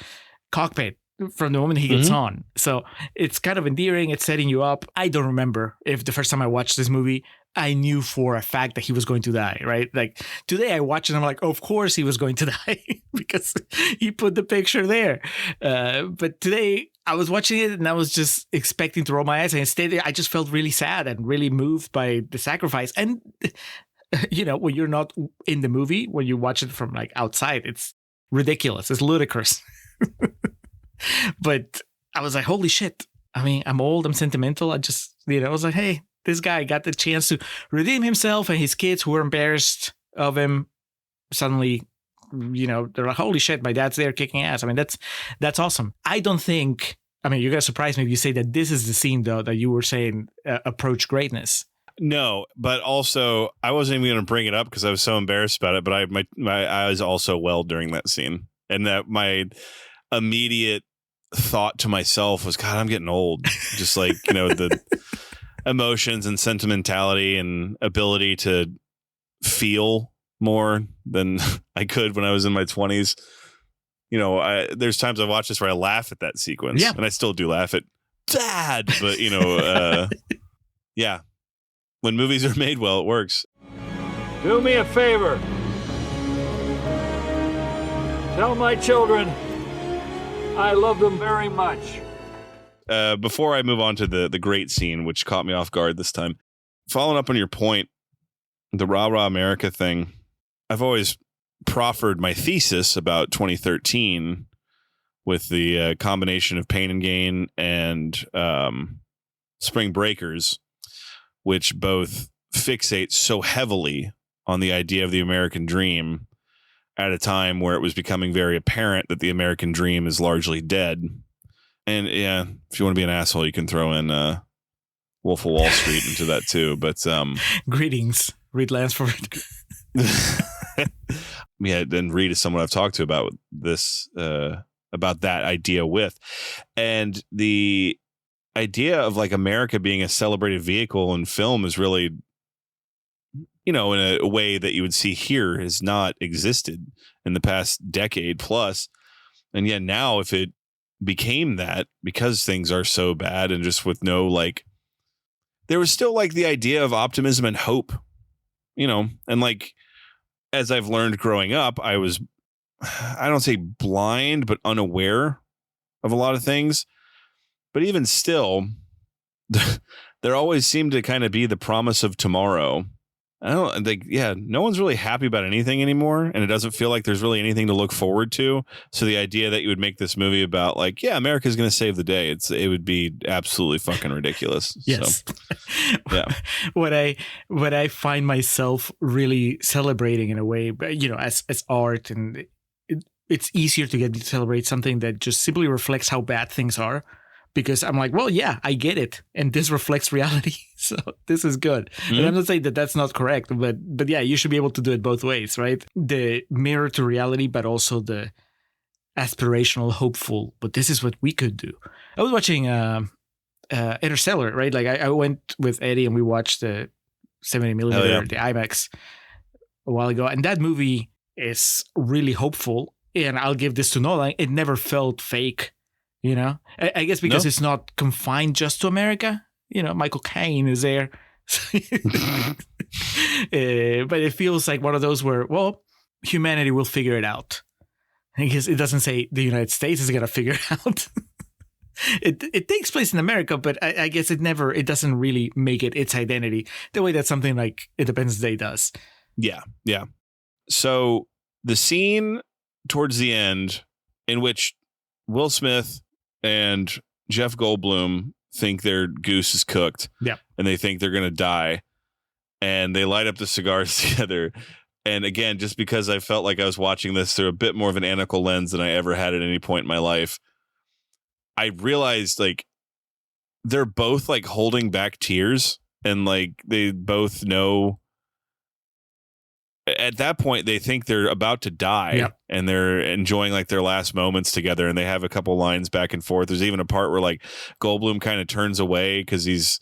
cockpit from the moment he gets on. So it's kind of endearing. It's setting you up. I don't remember if the first time I watched this movie, I knew for a fact that he was going to die, right? Like, today I watch it and I'm like, of course he was going to die because he put the picture there. But today I was watching it and I was just expecting to roll my eyes, and instead I just felt really sad and really moved by the sacrifice. And when you're not in the movie, when you watch it from like outside, it's ridiculous. It's ludicrous. But I was like, holy shit. I mean, I'm old, I'm sentimental. I just, I was like, hey, this guy got the chance to redeem himself, and his kids who were embarrassed of him suddenly, they're like, holy shit, my dad's there kicking ass. I mean, that's awesome. I don't think, you're going to surprise me if you say that this is the scene, though, that you were saying approach greatness. No, but also I wasn't even going to bring it up because I was so embarrassed about it, but my eyes also welled during that scene. And that my immediate thought to myself was, God, I'm getting old. Just like, the emotions and sentimentality and ability to feel more than I could when I was in my 20s. There's times I watch this where I laugh at that sequence, and I still do laugh at Dad, but yeah, when movies are made well, it works. Do me a favor. Tell my children I love them very much. Before I move on to the great scene, which caught me off guard this time, following up on your point, the Rah Rah America thing, I've always proffered my thesis about 2013 with the combination of Pain and Gain and Spring Breakers, which both fixate so heavily on the idea of the American dream at a time where it was becoming very apparent that the American dream is largely dead. And yeah, if you want to be an asshole, you can throw in Wolf of Wall Street into that too. But greetings, Reed Lansford. Yeah, and Reed is someone I've talked to about this, about that idea with, and the idea of like America being a celebrated vehicle in film is really, in a way that you would see here has not existed in the past decade plus. And yet now if it became that, because things are so bad and just with no like there was still like the idea of optimism and hope, and like, as I've learned growing up, I don't say blind, but unaware of a lot of things. But even still, there always seemed to kind of be the promise of tomorrow. I don't think, no one's really happy about anything anymore. And it doesn't feel like there's really anything to look forward to. So the idea that you would make this movie about like, America's going to save the day. It would be absolutely fucking ridiculous. Yes. So, yeah. What I find myself really celebrating in a way, as art, and it's easier to get to celebrate something that just simply reflects how bad things are. Because I'm like, well, yeah, I get it. And this reflects reality. So this is good. Mm-hmm. And I'm not saying that that's not correct. But yeah, you should be able to do it both ways, right? The mirror to reality, but also the aspirational, hopeful. But this is what we could do. I was watching Interstellar, right? Like I went with Eddie and we watched the 70mm, the IMAX a while ago. And that movie is really hopeful. And I'll give this to Nolan. It never felt fake. I guess because it's not confined just to America. Michael Caine is there. But it feels like one of those where, well, humanity will figure it out. I guess it doesn't say the United States is going to figure it out. It takes place in America, but I guess it doesn't really make it its identity the way that something like Independence Day does. Yeah. Yeah. So the scene towards the end in which Will Smith and Jeff Goldblum think their goose is cooked. Yeah. And they think they're going to die. And they light up the cigars together. And again, just because I felt like I was watching this through a bit more of an analytical lens than I ever had at any point in my life, I realized like they're both like holding back tears, and like they both know at that point they think they're about to die. Yep. And they're enjoying like their last moments together, and they have a couple lines back and forth. There's even a part where like Goldblum kind of turns away because he's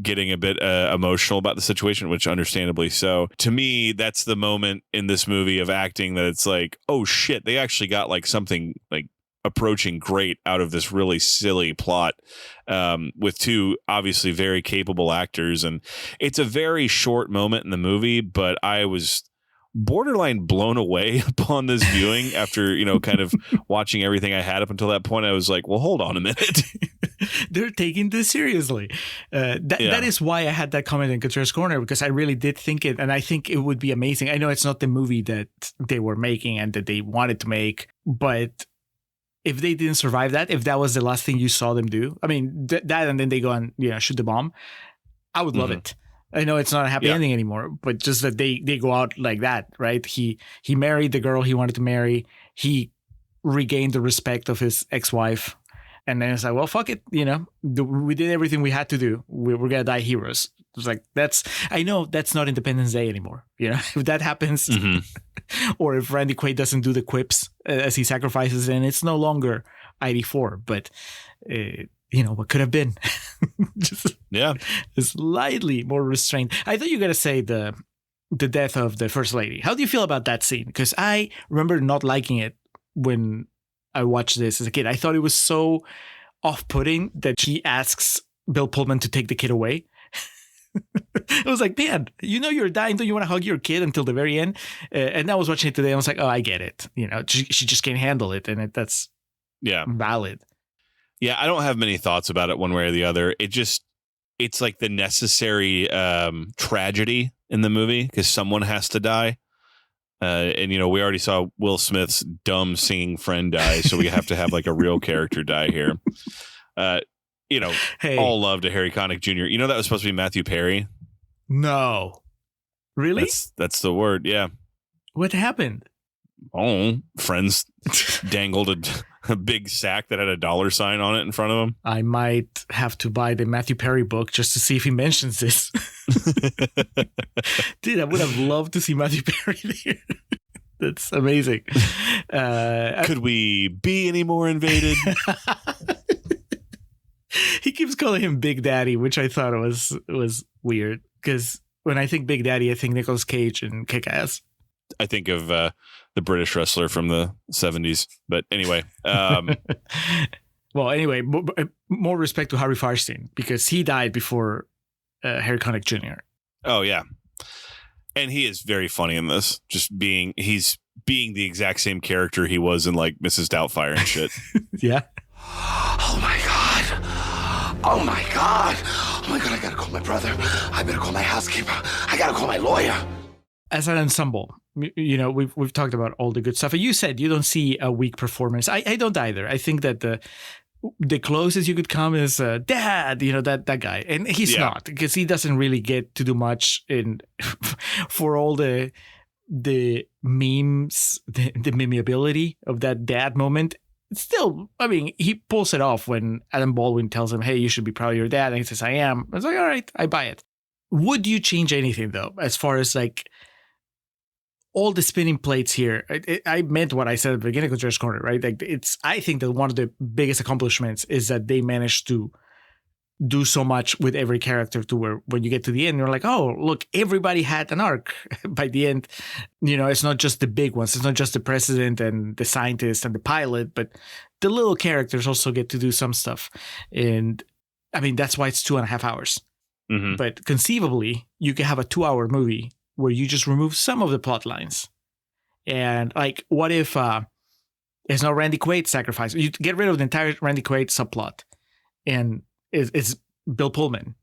getting a bit emotional about the situation, which understandably so. To me, that's the moment in this movie of acting that it's like, oh shit, they actually got like something like approaching great out of this really silly plot, with two obviously very capable actors. And it's a very short moment in the movie, but I was borderline blown away upon this viewing after, kind of watching everything I had up until that point. I was like, well, hold on a minute. They're taking this seriously. That is why I had that comment in Contrarian's Corner, because I really did think it, and I think it would be amazing. I know it's not the movie that they were making and that they wanted to make, but if they didn't survive that, if that was the last thing you saw them do, I mean, that and then they go and shoot the bomb, I would love it. I know it's not a happy ending anymore, but just that they go out like that, right? He married the girl he wanted to marry. He regained the respect of his ex-wife. And then it's like, well, fuck it. We did everything we had to do. We're going to die heroes. It's like, I know that's not Independence Day anymore. If that happens, or if Randy Quaid doesn't do the quips as he sacrifices, then it's no longer ID4. But, what could have been? Just slightly more restrained. I thought you were going to say the death of the First Lady. How do you feel about that scene? Because I remember not liking it when I watched this as a kid. I thought it was so off-putting that she asks Bill Pullman to take the kid away. It was like, man, you're dying. Don't you want to hug your kid until the very end? And I was watching it today. And I was like, oh, I get it. She just can't handle it. And that's valid. Yeah, I don't have many thoughts about it one way or the other. It's like the necessary tragedy in the movie because someone has to die. And, we already saw Will Smith's dumb singing friend die. So we have to have like a real character die here. Hey. All love to Harry Connick Jr. That was supposed to be Matthew Perry. No. Really? That's the word. Yeah. What happened? Oh, friends dangled a big sack that had a dollar sign on it in front of him. I might have to buy the Matthew Perry book just to see if he mentions this. Dude, I would have loved to see Matthew Perry there. That's amazing. Could we be any more invaded? He keeps calling him Big Daddy, which I thought was weird. Because when I think Big Daddy, I think Nicolas Cage and Kick-Ass. I think of the British wrestler from the 70s. But anyway. Well, anyway, more respect to Harvey Fierstein because he died before Harry Connick Jr. Oh yeah, and he is very funny in this. He's being the exact same character he was in like Mrs. Doubtfire and shit. Yeah. Oh my God. Oh my God. Oh my God, I gotta call my brother. I better call my housekeeper. I gotta call my lawyer. As an ensemble, you know, we've talked about all the good stuff. And you said you don't see a weak performance. I don't either. I think that the closest you could come is Dad, you know, that guy. And he's not, because he doesn't really get to do much in for all the memes, the memeability of that dad moment. Still, I mean, he pulls it off when Adam Baldwin tells him, hey, you should be proud of your dad. And he says, I am. I was like, all right, I buy it. Would you change anything, though, as far as like all the spinning plates here? I meant what I said at the beginning of Judge's Corner, right? Like I think that one of the biggest accomplishments is that they managed to do so much with every character to where when you get to the end, you're like, oh, look, everybody had an arc by the end. You know, it's not just the big ones. It's not just the president and the scientist and the pilot, but the little characters also get to do some stuff. And I mean, that's why it's 2.5 hours. Mm-hmm. But conceivably, you can have a 2-hour movie where you just remove some of the plot lines. And like, what if there's no Randy Quaid sacrifice? You get rid of the entire Randy Quaid subplot, and it's Bill Pullman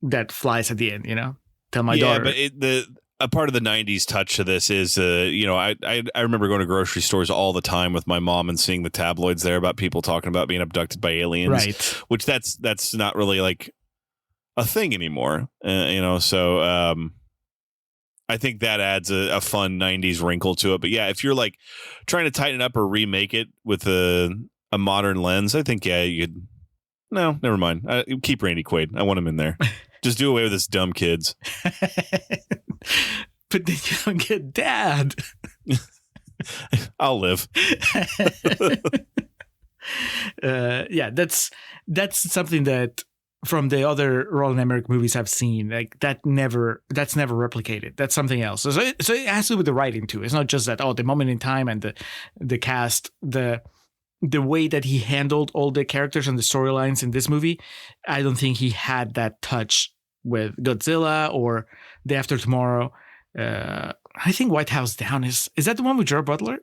that flies at the end, you know? Tell my daughter. Yeah, but a part of the 90s touch to this is, you know, I remember going to grocery stores all the time with my mom and seeing the tabloids there about people talking about being abducted by aliens. Right. Which that's not really like a thing anymore, you know? So I think that adds a fun 90s wrinkle to it. But yeah, if you're like trying to tighten it up or remake it with a modern lens, I think, yeah, you could. No, never mind. Keep Randy Quaid. I want him in there. Just do away with this dumb kids. But then you don't get Dad. I'll live. Yeah, that's something that from the other Roland Emmerich movies I've seen, like that's never replicated. That's something else. So it has to do with the writing too. It's not just that, the moment in time and the cast, the way that he handled all the characters and the storylines in this movie. I don't think he had that touch with Godzilla or Day After Tomorrow. I think White House Down is that the one with Gerard Butler?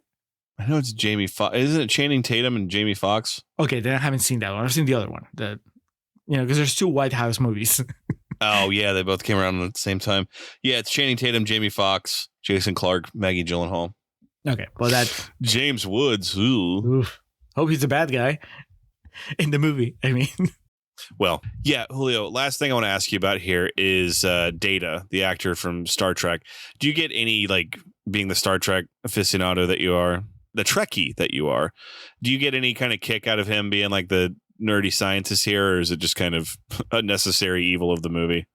I know it's Jamie Foxx. Isn't it Channing Tatum and Jamie Foxx? Okay, then I haven't seen that one. I've seen the other one. Because there's 2 White House movies. Oh, yeah. They both came around at the same time. Yeah, it's Channing Tatum, Jamie Foxx, Jason Clarke, Maggie Gyllenhaal. Okay, well, that James Woods. Ooh. Oof. Hope he's a bad guy in the movie. I mean, well, yeah, Julio, last thing I want to ask you about here is Data, the actor from Star Trek. Do you get any, like, being the Star Trek aficionado that you are, the Trekkie that you are, do you get any kind of kick out of him being like the nerdy scientist here, or is it just kind of a necessary evil of the movie?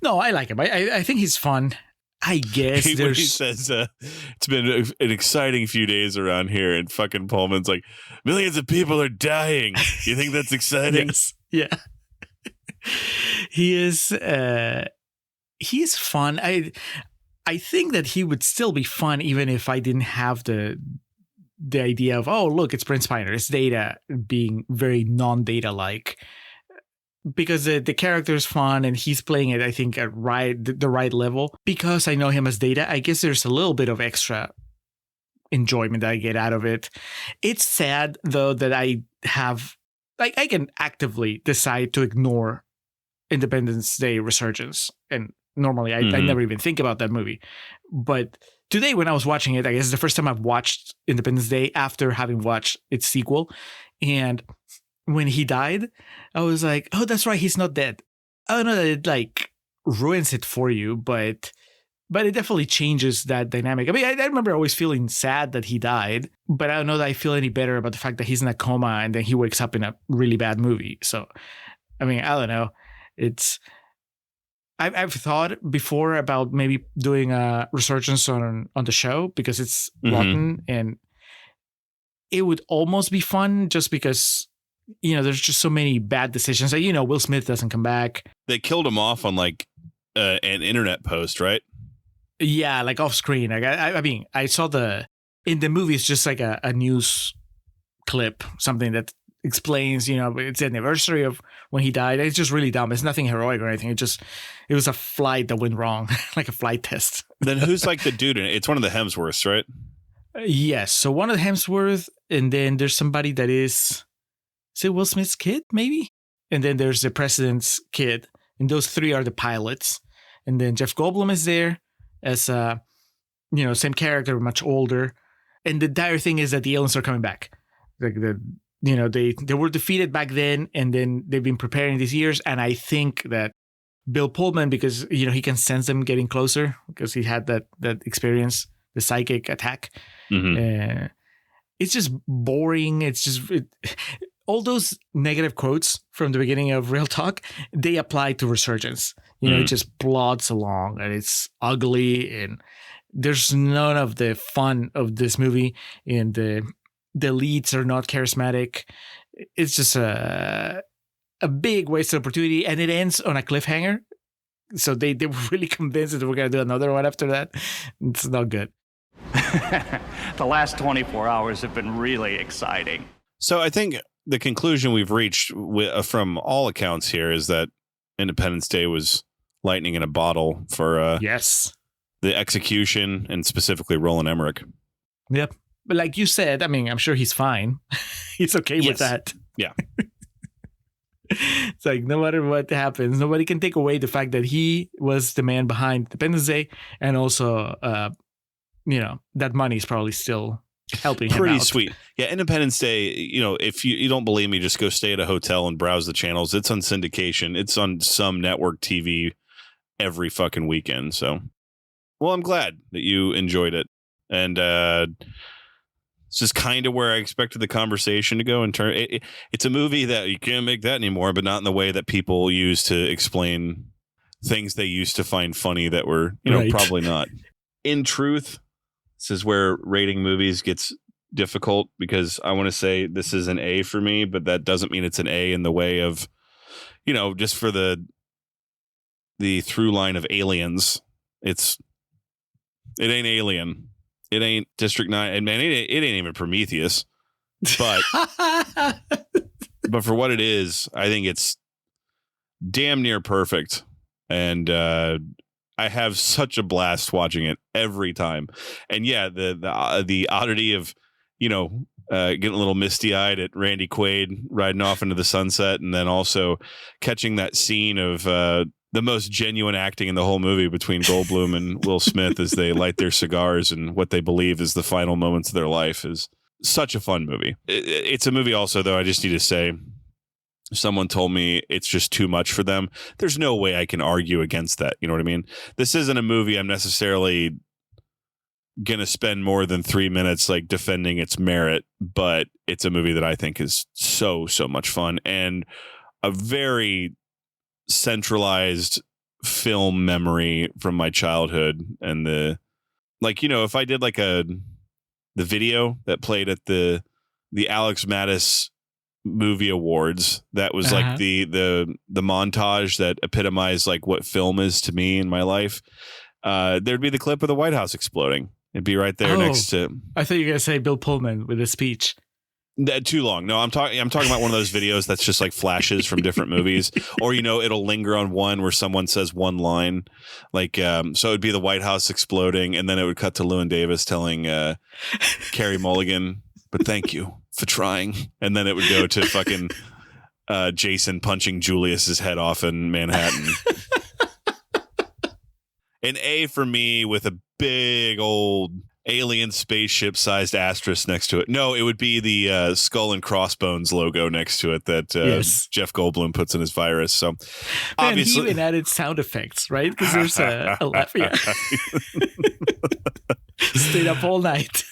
No, I like him. I think he's fun. I guess when he says it's been an exciting few days around here, and fucking Pullman's like, millions of people are dying. You think that's exciting? Yes. Yeah. He's fun. I think that he would still be fun even if I didn't have the idea of, oh, look, it's Prince Spiner. It's Data being very non-Data like. Because the character is fun and he's playing it, I think, at the right level. Because I know him as Data, I guess there's a little bit of extra enjoyment that I get out of it. It's sad, though, that I have, like, I can actively decide to ignore Independence Day Resurgence. And normally I never even think about that movie. But today when I was watching it, I guess it's the first time I've watched Independence Day after having watched its sequel. And when he died, I was like, oh, that's right, he's not dead. I don't know that it like ruins it for you, but it definitely changes that dynamic. I mean, I remember always feeling sad that he died, but I don't know that I feel any better about the fact that he's in a coma and then he wakes up in a really bad movie. So, I mean, I don't know. I've thought before about maybe doing a resurgence on the show because it's rotten, and it would almost be fun just because, you know, there's just so many bad decisions. Like, you know, Will Smith doesn't come back. They killed him off on like an internet post, right? Yeah, like off screen. Like, I mean, I saw in the movie, it's just like a news clip, something that explains, you know, it's the anniversary of when he died. It's just really dumb. It's nothing heroic or anything. It was a flight that went wrong, like a flight test. Then who's like the dude in it? It's one of the Hemsworths, right? Yes. So one of the Hemsworth, and then there's somebody that is it Will Smith's kid, maybe? And then there's the president's kid. And those three are the pilots. And then Jeff Goldblum is there as same character, much older. And the dire thing is that the aliens are coming back. Like they were defeated back then, and then they've been preparing these years. And I think that Bill Pullman, because he can sense them getting closer because he had that experience, the psychic attack. Mm-hmm. It's just boring. It's just all those negative quotes from the beginning of Real Talk, they apply to Resurgence. It just plods along, and it's ugly, and there's none of the fun of this movie, and the leads are not charismatic. It's just a big wasted opportunity, and it ends on a cliffhanger. So they were really convinced that we're going to do another one after that. It's not good. The last 24 hours have been really exciting. So I think the conclusion we've reached from all accounts here is that Independence Day was lightning in a bottle for yes, the execution, and specifically Roland Emmerich. Yep. But like you said, I mean, I'm sure he's fine. He's okay with that. Yeah. It's like, no matter what happens, nobody can take away the fact that he was the man behind Independence Day, and also, that money is probably still helping him out. Pretty sweet. Yeah, Independence Day, if you don't believe me, just go stay at a hotel and browse the channels. It's on syndication. It's on some network TV every fucking weekend. So, well, I'm glad that you enjoyed it. And it's just kind of where I expected the conversation to go. It's a movie that you can't make that anymore, but not in the way that people use to explain things they used to find funny that were, Right. probably not. In truth, this is where rating movies gets difficult, because I want to say this is an A for me, but that doesn't mean it's an A in the way of, just for the through line of Aliens. It ain't Alien. It ain't District 9. And man, it ain't even Prometheus. But but for what it is, I think it's damn near perfect. And I have such a blast watching it every time. And yeah, the oddity of, getting a little misty-eyed at Randy Quaid riding off into the sunset, and then also catching that scene of the most genuine acting in the whole movie between Goldblum and Will Smith as they light their cigars and what they believe is the final moments of their life is such a fun movie. It's a movie also, though, I just need to say, someone told me it's just too much for them. There's no way I can argue against that. You know what I mean? This isn't a movie I'm necessarily going to spend more than 3 minutes like defending its merit, but it's a movie that I think is so much fun, and a very centralized film memory from my childhood. And if I did like the video that played at the Alex Mattis movie awards, that was like the montage that epitomized like what film is to me in my life, there'd be the clip of the White House exploding. It'd be right there next to. I thought you were gonna say Bill Pullman with his speech. Too long. No, I'm talking about one of those videos that's just like flashes from different movies, or it'll linger on one where someone says one line, like so it'd be the White House exploding, and then it would cut to Llewyn Davis telling Carey Mulligan, "But thank you for trying," and then it would go to fucking Jason punching Julius's head off in Manhattan. An A for me with a big old alien spaceship sized asterisk next to it. No, it would be the Skull and Crossbones logo next to it that Jeff Goldblum puts in his virus. So obviously, he even added sound effects, right? Because there's a laugh. Yeah. Stayed up all night.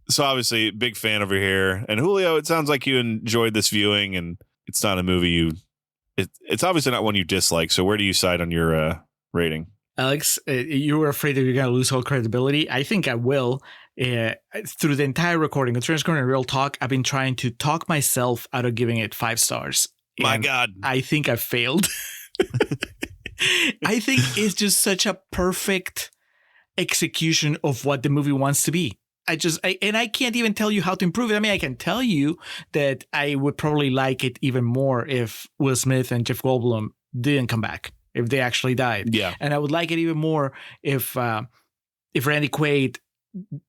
So obviously, big fan over here. And Julio, it sounds like you enjoyed this viewing, and it's not a movie it's obviously not one you dislike. So where do you side on your rating? Alex, you were afraid that you're going to lose all credibility. I think I will. Through the entire recording of Transcorn and Real Talk, I've been trying to talk myself out of giving it 5 stars. My God. I think I failed. I think it's just such a perfect execution of what the movie wants to be. I can't even tell you how to improve it. I mean, I can tell you that I would probably like it even more if Will Smith and Jeff Goldblum didn't come back, if they actually died. Yeah. And I would like it even more if Randy Quaid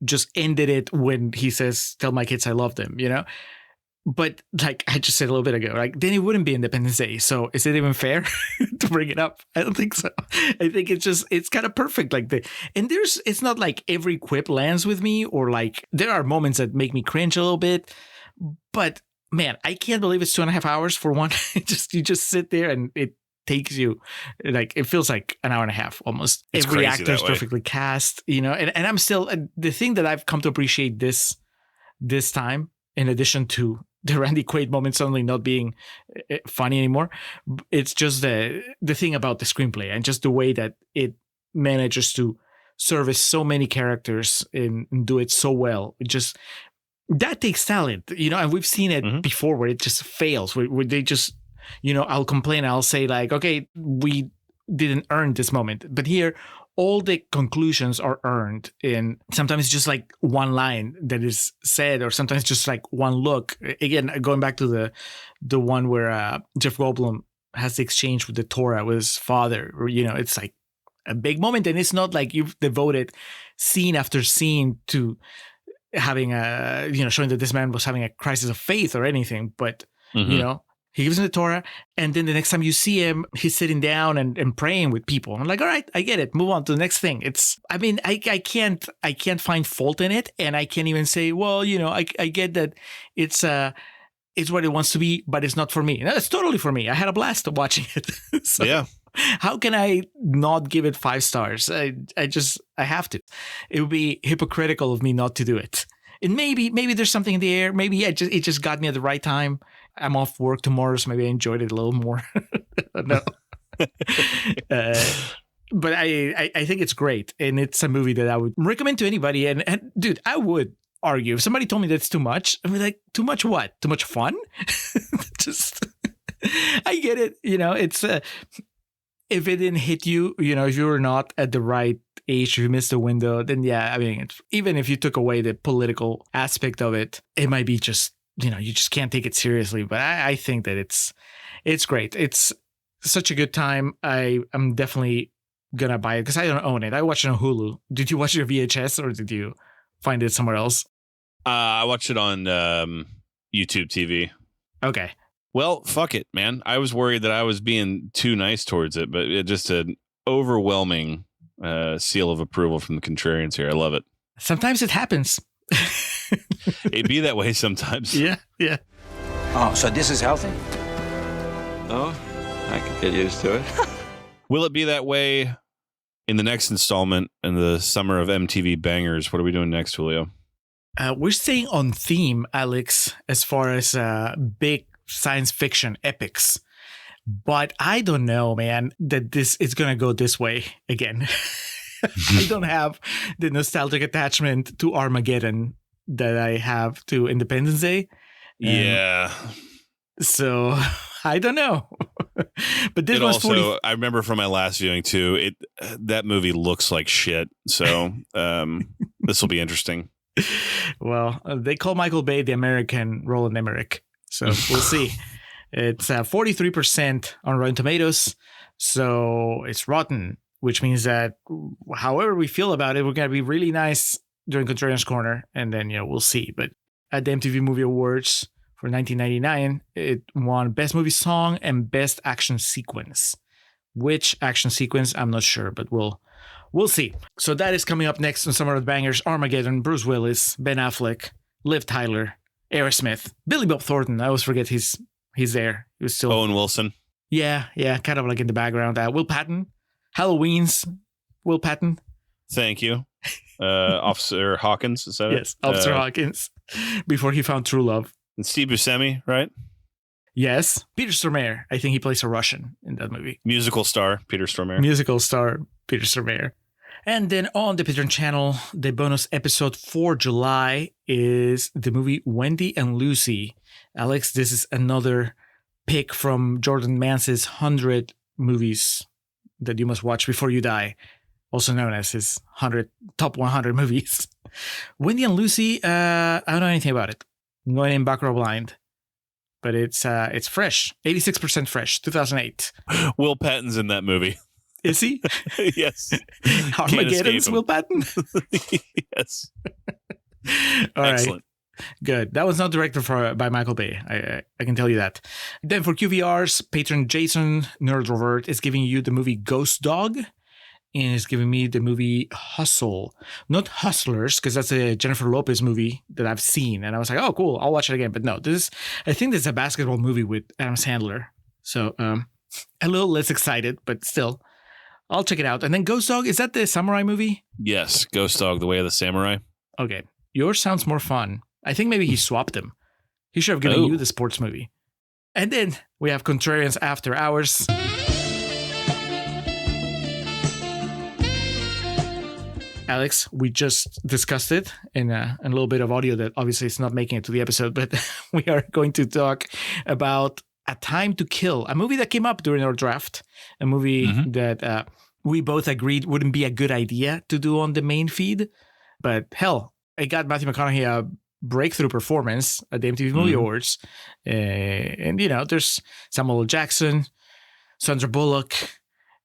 just ended it when he says, "Tell my kids I love them," you know? But like I just said a little bit ago, like then it wouldn't be Independence Day. So is it even fair to bring it up? I don't think so. I think it's kind of perfect. Like it's not like every quip lands with me, or like there are moments that make me cringe a little bit. But man, I can't believe it's 2.5 hours for one. You just sit there and it takes you, like it feels like an hour and a half almost. It's every crazy actor is that way. perfectly cast, you know. And I'm still the thing that I've come to appreciate this time, in addition to the Randy Quaid moment suddenly not being funny anymore, it's just the thing about the screenplay and just the way that it manages to service so many characters and do it so well. It just, that takes talent, you know, and we've seen it before where it just fails, where they just, you know, I'll complain, I'll say like, okay, we didn't earn this moment. But here, all the conclusions are earned in sometimes just like one line that is said, or sometimes just like one look. Again, going back to the one where Jeff Goldblum has the exchange with the Torah with his father, or, you know, it's like a big moment, and it's not like you've devoted scene after scene to having showing that this man was having a crisis of faith or anything, but you know, he gives him the Torah, and then the next time you see him, he's sitting down and praying with people. I'm like, all right, I get it. Move on to the next thing. I can't find fault in it, and I can't even say, well, you know, I get that it's what it wants to be, but it's not for me. No, it's totally for me. I had a blast watching it. So yeah. How can I not give it 5 stars? I have to. It would be hypocritical of me not to do it. And maybe there's something in the air. Maybe it just got me at the right time. I'm off work tomorrow, so maybe I enjoyed it a little more. No. But I think it's great. And it's a movie that I would recommend to anybody. And dude, I would argue if somebody told me that's too much, I'd be like, too much what? Too much fun? Just, I get it. You know, it's, if it didn't hit you, you know, if you were not at the right age, if you missed the window, then yeah, I mean, even if you took away the political aspect of it, it might be just, you know, you just can't take it seriously. But I think that it's great. It's such a good time. I'm definitely gonna buy it because I don't own it. I watched it on Hulu. Did you watch it on VHS or did you find it somewhere else? I watched it on YouTube TV. Okay. Well, fuck it, man. I was worried that I was being too nice towards it, but it just an overwhelming seal of approval from the contrarians here. I love it. Sometimes it happens. It'd be that way sometimes. Yeah. Oh, so this is healthy? Oh, I could get used to it. Will it be that way in the next installment in the summer of MTV Bangers? What are we doing next, Julio? We're staying on theme, Alex, as far as big science fiction epics. But I don't know, man, that this is going to go this way again. I don't have the nostalgic attachment to Armageddon that I have to Independence Day. Yeah. So I don't know. But this it was also, I remember from my last viewing too, that movie looks like shit. So this will be interesting. Well, they call Michael Bay the American Roland Emmerich. So we'll see. It's 43% on Rotten Tomatoes. So it's rotten, which means that however we feel about it, we're going to be really nice during Contrarian's Corner. And then, you know, we'll see. But at the MTV Movie Awards for 1999, it won Best Movie Song and Best Action Sequence. Which action sequence, I'm not sure, but we'll see. So that is coming up next on Summer of Bangers. Armageddon, Bruce Willis, Ben Affleck, Liv Tyler, Aerosmith, Billy Bob Thornton. I always forget he's there. He was still Owen Wilson. Yeah, kind of like in the background. Will Patton, Halloween's Will Patton. Thank you, Officer Hawkins. Is that yes, Officer Hawkins. Before he found true love. And Steve Buscemi, right? Yes, Peter Stormare. I think he plays a Russian in that movie. Musical star Peter Stormare. Musical star Peter Stormare. And then on the Patreon channel, the bonus episode for July is the movie Wendy and Lucy. Alex, this is another pick from Jordan Mance's 100 movies that you must watch before you die, also known as his top 100 movies. Wendy and Lucy, I don't know anything about it. I'm going in background blind. But it's fresh. 86% fresh, 2008. Will Patton's in that movie. Is he? Yes. Armageddon's Will Patton? Yes. All right. Excellent. Good. That was not directed by Michael Bay. I can tell you that. Then for QVR's patron Jason Nerdrovert is giving you the movie Ghost Dog, and is giving me the movie Hustle. Not Hustlers, because that's a Jennifer Lopez movie that I've seen, and I was like, oh, cool, I'll watch it again. But no, I think this is a basketball movie with Adam Sandler. So a little less excited, but still, I'll check it out. And then Ghost Dog, is that the samurai movie? Yes, Ghost Dog, The Way of the Samurai. Okay. Yours sounds more fun. I think maybe he swapped them. He should have given you the sports movie. And then we have Contrarians After Hours. Alex, we just discussed it in a little bit of audio that obviously is not making it to the episode, but we are going to talk about A Time to Kill, a movie that came up during our draft, a movie that we both agreed wouldn't be a good idea to do on the main feed. But hell, it got Matthew McConaughey a breakthrough performance at the MTV Movie Awards. And, you know, there's Samuel L. Jackson, Sandra Bullock,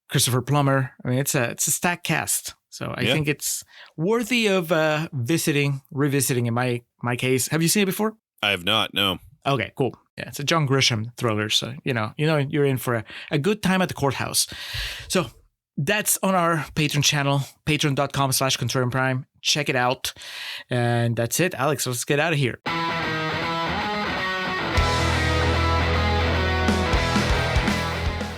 Christopher Plummer. I mean, it's a stacked cast. So I think it's worthy of revisiting in my case. Have you seen it before? I have not, no. Okay, cool. Yeah, it's a John Grisham thriller. So, you know, you're in for a good time at the courthouse. So that's on our Patreon channel, patreon.com/Contrarian Prime. Check it out. And that's it. Alex, let's get out of here.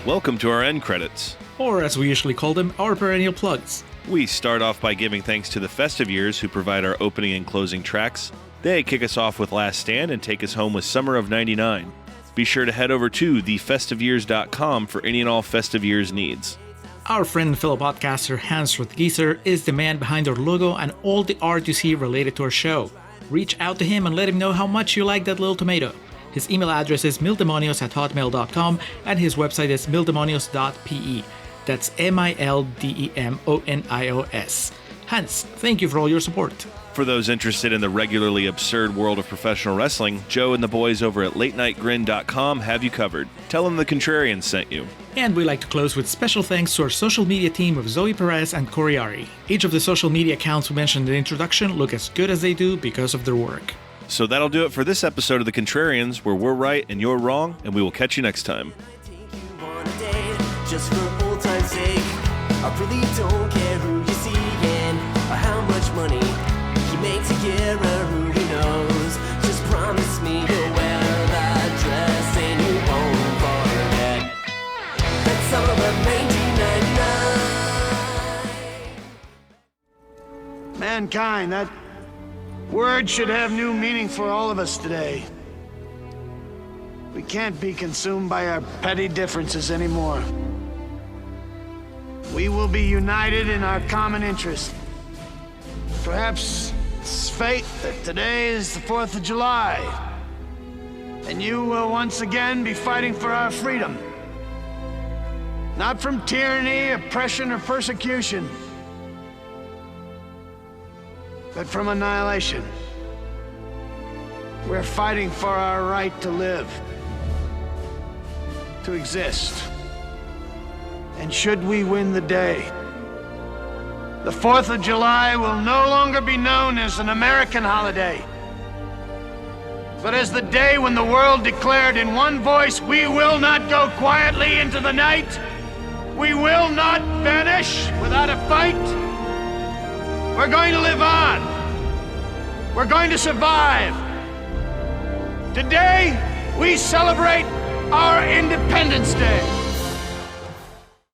Welcome to our end credits. Or as we usually call them, our perennial plugs. We start off by giving thanks to the Festive Years who provide our opening and closing tracks. They kick us off with Last Stand and take us home with Summer of 99. Be sure to head over to thefestiveyears.com for any and all Festive Years needs. Our friend and fellow podcaster Hans Rothgieser is the man behind our logo and all the art you see related to our show. Reach out to him and let him know how much you like that little tomato. His email address is mildemonios@hotmail.com and his website is mildemonios.pe. That's MILDEMONIOS. Hans, thank you for all your support. For those interested in the regularly absurd world of professional wrestling, Joe and the boys over at latenightgrin.com have you covered. Tell them the Contrarians sent you. And we like to close with special thanks to our social media team of Zoe Perez and Corey Ari. Each of the social media accounts we mentioned in the introduction look as good as they do because of their work. So that'll do it for this episode of The Contrarians, where we're right and you're wrong, and we will catch you next time. Just for old time's sake, I really don't care who you see and how much money he makes a year or who he knows. Just promise me you'll wear that dress and you won't forget that summer of 1999. Mankind, that word should have new meaning for all of us today. We can't be consumed by our petty differences anymore. We will be united in our common interest. Perhaps it's fate that today is the 4th of July, and you will once again be fighting for our freedom. Not from tyranny, oppression, or persecution, but from annihilation. We're fighting for our right to live, to exist. And should we win the day, the 4th of July will no longer be known as an American holiday, but as the day when the world declared in one voice, we will not go quietly into the night. We will not vanish without a fight. We're going to live on. We're going to survive. Today, we celebrate our Independence Day.